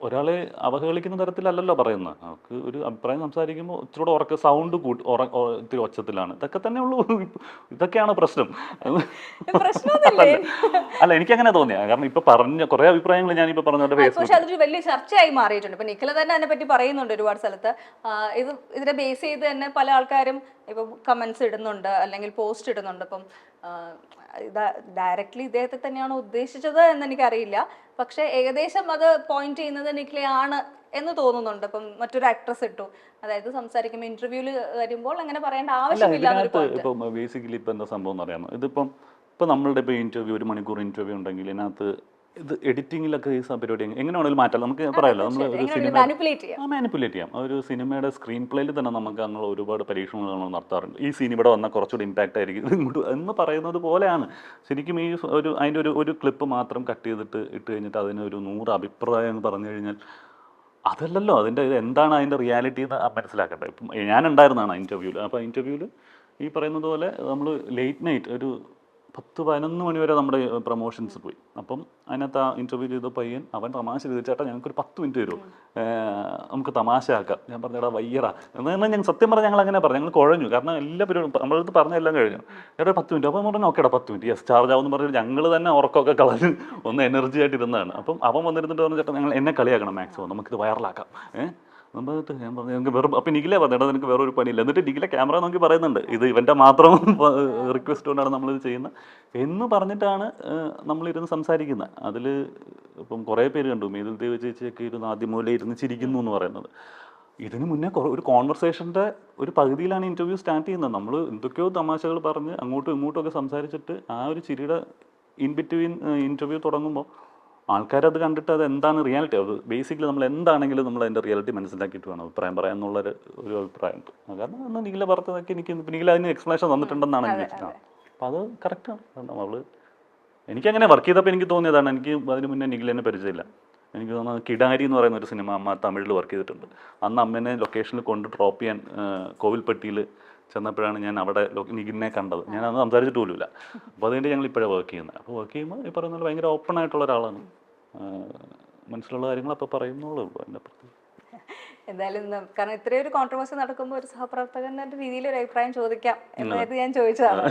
ഒരാളെ അവഹേളിക്കുന്ന തരത്തിലല്ലല്ലോ പറയുന്നത്. അവർക്ക് ഒരു അഭിപ്രായം സംസാരിക്കുമ്പോൾ ഇച്ചിരി ഉറക്ക സൗണ്ട് ഇത്തിരി ഒച്ചത്തിലാണ്. ഇതൊക്കെ തന്നെ ഉള്ളൂ. ഇതൊക്കെയാണ് പ്രശ്നം. അല്ല, എനിക്കങ്ങനെ തോന്നിയ. കാരണം ഇപ്പൊ പറഞ്ഞ കുറെ അഭിപ്രായങ്ങൾ ഞാനിപ്പോ പറഞ്ഞ പക്ഷെ അതൊരു വലിയ ചർച്ചയായി മാറിയിട്ടുണ്ട്. ഇപ്പൊ നിഖില തന്നെ അതിനെ പറ്റി പറയുന്നുണ്ട് ഒരുപാട് സ്ഥലത്ത്. ഇതിനെ ബേസ് ചെയ്ത് തന്നെ പല ആൾക്കാരും ഇപ്പൊ കമന്റ്സ് ഇടുന്നുണ്ട്, അല്ലെങ്കിൽ പോസ്റ്റ് ഇടുന്നുണ്ട്. ഇപ്പം ഡയറക്ട്ലി ഇദ്ദേഹത്തെ തന്നെയാണോ ഉദ്ദേശിച്ചത് എന്ന് എനിക്കറിയില്ല. പക്ഷെ ഏകദേശം അത് പോയിന്റ് ചെയ്യുന്നത് നിഖിലയാണ് എന്ന് തോന്നുന്നുണ്ട്. ഇപ്പം മറ്റൊരു ആക്ട്രസ് ഇട്ടു, അതായത് സംസാരിക്കുമ്പോൾ ഇന്റർവ്യൂവിൽ വരുമ്പോൾ അങ്ങനെ പറയേണ്ട ആവശ്യമില്ല. ഇപ്പം ബേസിക്കലി ഇപ്പൊ എന്താ സംഭവം എന്ന് അറിയാമോ? ഇപ്പൊ നമ്മളുടെ ഇപ്പൊ ഇന്റർവ്യൂ 1 മണിക്കൂർ ഇന്റർവ്യൂ ഉണ്ടെങ്കിൽ ഇതിനകത്ത് ഇത് എഡിറ്റിങ്ങിലൊക്കെ ഈ പരിപാടി എങ്ങനെ വേണമെങ്കിലും മാറ്റാം. നമുക്ക് പറയാമല്ലോ, നമ്മൾ ഒരു സിനിമ മാനിപ്പുലേറ്റ് ചെയ്യാം. ഒരു സിനിമയുടെ സ്ക്രീൻ പ്ലേയിൽ തന്നെ നമുക്ക് അങ്ങനെ ഒരുപാട് പരീക്ഷണങ്ങൾ നമ്മൾ നടത്താറുണ്ട്. ഈ സീൻ ഇവിടെ വന്നാൽ കുറച്ചുകൂടി ഇമ്പാക്റ്റ് ആയിരിക്കും ഇങ്ങോട്ട് എന്ന് പറയുന്നത് പോലെയാണ് ശരിക്കും. ഈ അതിൻ്റെ ഒരു ക്ലിപ്പ് മാത്രം കട്ട് ചെയ്തിട്ട് ഇട്ട് കഴിഞ്ഞിട്ട് അതിനൊരു 100 അഭിപ്രായം എന്ന് പറഞ്ഞു കഴിഞ്ഞാൽ അതല്ലല്ലോ അതിൻ്റെ എന്താണ് അതിൻ്റെ റിയാലിറ്റി എന്ന് മനസ്സിലാക്കട്ടെ. ഇപ്പം ഞാനുണ്ടായിരുന്നതാണ് ഇൻ്റർവ്യൂവിൽ. അപ്പോൾ ഇൻ്റർവ്യൂവിൽ ഈ പറയുന്നത് പോലെ നമ്മൾ ലേറ്റ് നൈറ്റ് ഒരു 10-11 മണി വരെ നമ്മുടെ പ്രൊമോഷൻസ് പോയി. അപ്പം അതിനകത്ത് ആ ഇൻ്റർവ്യൂ ചെയ്ത പയ്യൻ അവൻ തമാശ ചെയ്ത്, ചേട്ടാ ഞങ്ങൾക്കൊരു 10 മിനിറ്റ് തരുമോ, നമുക്ക് തമാശ ആക്കാം. ഞാൻ പറഞ്ഞേടാ വയ്യറാ എന്ന് പറഞ്ഞാൽ ഞങ്ങൾ സത്യം പറഞ്ഞാൽ ഞങ്ങൾ അങ്ങനെ പറഞ്ഞു. ഞങ്ങൾ കുഴഞ്ഞു. കാരണം എല്ലാവരും നമ്മളടുത്ത് പറഞ്ഞെല്ലാം കഴിഞ്ഞു. ചേട്ടാ 10 മിനിറ്റ്. അപ്പം പറഞ്ഞു ഓക്കേടാ 10 മിനിറ്റ് യെസ് ചാർജ് ആവുമെന്ന് പറഞ്ഞിട്ട് ഞങ്ങൾ തന്നെ ഉറക്കമൊക്കെ കളഞ്ഞ് ഒന്ന് എനർജി ആയിട്ട് ഇരുന്നതാണ്. അപ്പം അവൻ വന്നിരുന്നിട്ട് പറഞ്ഞു ചേട്ടാ ഞങ്ങൾ എന്നെ കളിയാക്കണം മാക്സിമം, നമുക്കിത് വൈറലാക്കാം. എന്നിട്ട് ഞാൻ പറഞ്ഞു ഞങ്ങൾക്ക് വേറെ. അപ്പം നിഖില പറഞ്ഞേട്ടാ നിനക്ക് വേറൊരു പണിയില്ല. എന്നിട്ട് നിഖില ക്യാമറ നോക്കി പറയുന്നുണ്ട് ഇത് ഇവൻ്റെ മാത്രം റിക്വസ്റ്റ് കൊണ്ടാണ് നമ്മളിത് ചെയ്യുന്നത് എന്ന് പറഞ്ഞിട്ടാണ് നമ്മളിരുന്ന് സംസാരിക്കുന്നത്. അതിൽ ഇപ്പം കുറേ പേര് കണ്ടു, മേതിൽ ദേവ് ചേച്ചിയൊക്കെ ഇരുന്ന് ആദ്യം മൂലം ഇരുന്ന് ചിരിക്കുന്നു എന്ന് പറയുന്നത്. ഇതിന് മുന്നേ ഒരു കോൺവെർസേഷൻ്റെ ഒരു പകുതിയിലാണ് ഇൻ്റർവ്യൂ സ്റ്റാർട്ട് ചെയ്യുന്നത്. നമ്മൾ എന്തൊക്കെയോ തമാശകൾ പറഞ്ഞ് അങ്ങോട്ടും ഇങ്ങോട്ടും ഒക്കെ സംസാരിച്ചിട്ട് ആ ഒരു ചിരിയുടെ ഇൻ ബിറ്റ്വീൻ ഇൻ്റർവ്യൂ തുടങ്ങുമ്പോൾ ആൾക്കാരത് കണ്ടിട്ട് അത് എന്താണ് റിയാലിറ്റി, അത് ബേസിക്കലി നമ്മൾ എന്താണെങ്കിലും നമ്മൾ അതിൻ്റെ റിയാലിറ്റി മനസ്സിലാക്കിയിട്ട് വേണം അഭിപ്രായം പറയാൻ എന്നുള്ളൊരു ഒരു കാരണം അന്ന് നിഖില പറഞ്ഞതൊക്കെ എനിക്ക് നിഖില അതിന് എക്സ്പ്ലനേഷൻ തന്നിട്ടുണ്ടെന്നാണ് എനിക്ക് വെച്ചിട്ടാണ്. അപ്പോൾ അത് കറക്റ്റാണ്. കാരണം എനിക്കങ്ങനെ വർക്ക് ചെയ്തപ്പോൾ എനിക്ക് തോന്നിയതാണ്. എനിക്ക് അതിന് മുന്നേ നിഖിലിനെ പരിചയമില്ല. എനിക്ക് തോന്നുന്നത് കിടാരി എന്ന് പറയുന്ന ഒരു സിനിമ അമ്മ തമിഴിൽ വർക്ക് ചെയ്തിട്ടുണ്ട്. അന്ന് അമ്മേനെ ലൊക്കേഷനിൽ കൊണ്ട് ഡ്രോപ്പ് ചെയ്യാൻ കോവിൽപ്പെട്ടിയിൽ ചെന്നപ്പോഴാണ് ഞാൻ അവിടെ നിഖിലിനെ കണ്ടത്. ഞാൻ അന്ന് സംസാരിച്ചിട്ട് പോലുമില്ല. അപ്പോൾ അതുകൊണ്ട് ഞങ്ങൾ ഇപ്പോഴാണ് വർക്ക് ചെയ്യുന്നത്. അപ്പോൾ വർക്ക് ചെയ്യുമ്പോൾ ഈ പറയുന്നത് ഭയങ്കര ഓപ്പൺ ആയിട്ടുള്ള ഒരാളാണ്. മനസ്സിലുള്ള കാര്യങ്ങൾ അപ്പോൾ പറയുന്നുള്ളൂ. എൻ്റെ പ്രത്യേകം എന്തായാലും കാരണം ഇത്രയൊരു കോൺട്രവേഴ്സി നടക്കുമ്പോൾ ഒരു സഹപ്രവർത്തകൻ എന്ന രീതിയിൽ ഒരു അഭിപ്രായം ചോദിക്കാം എന്നായിരുന്നു ഞാൻ ചോദിച്ചതാണ്.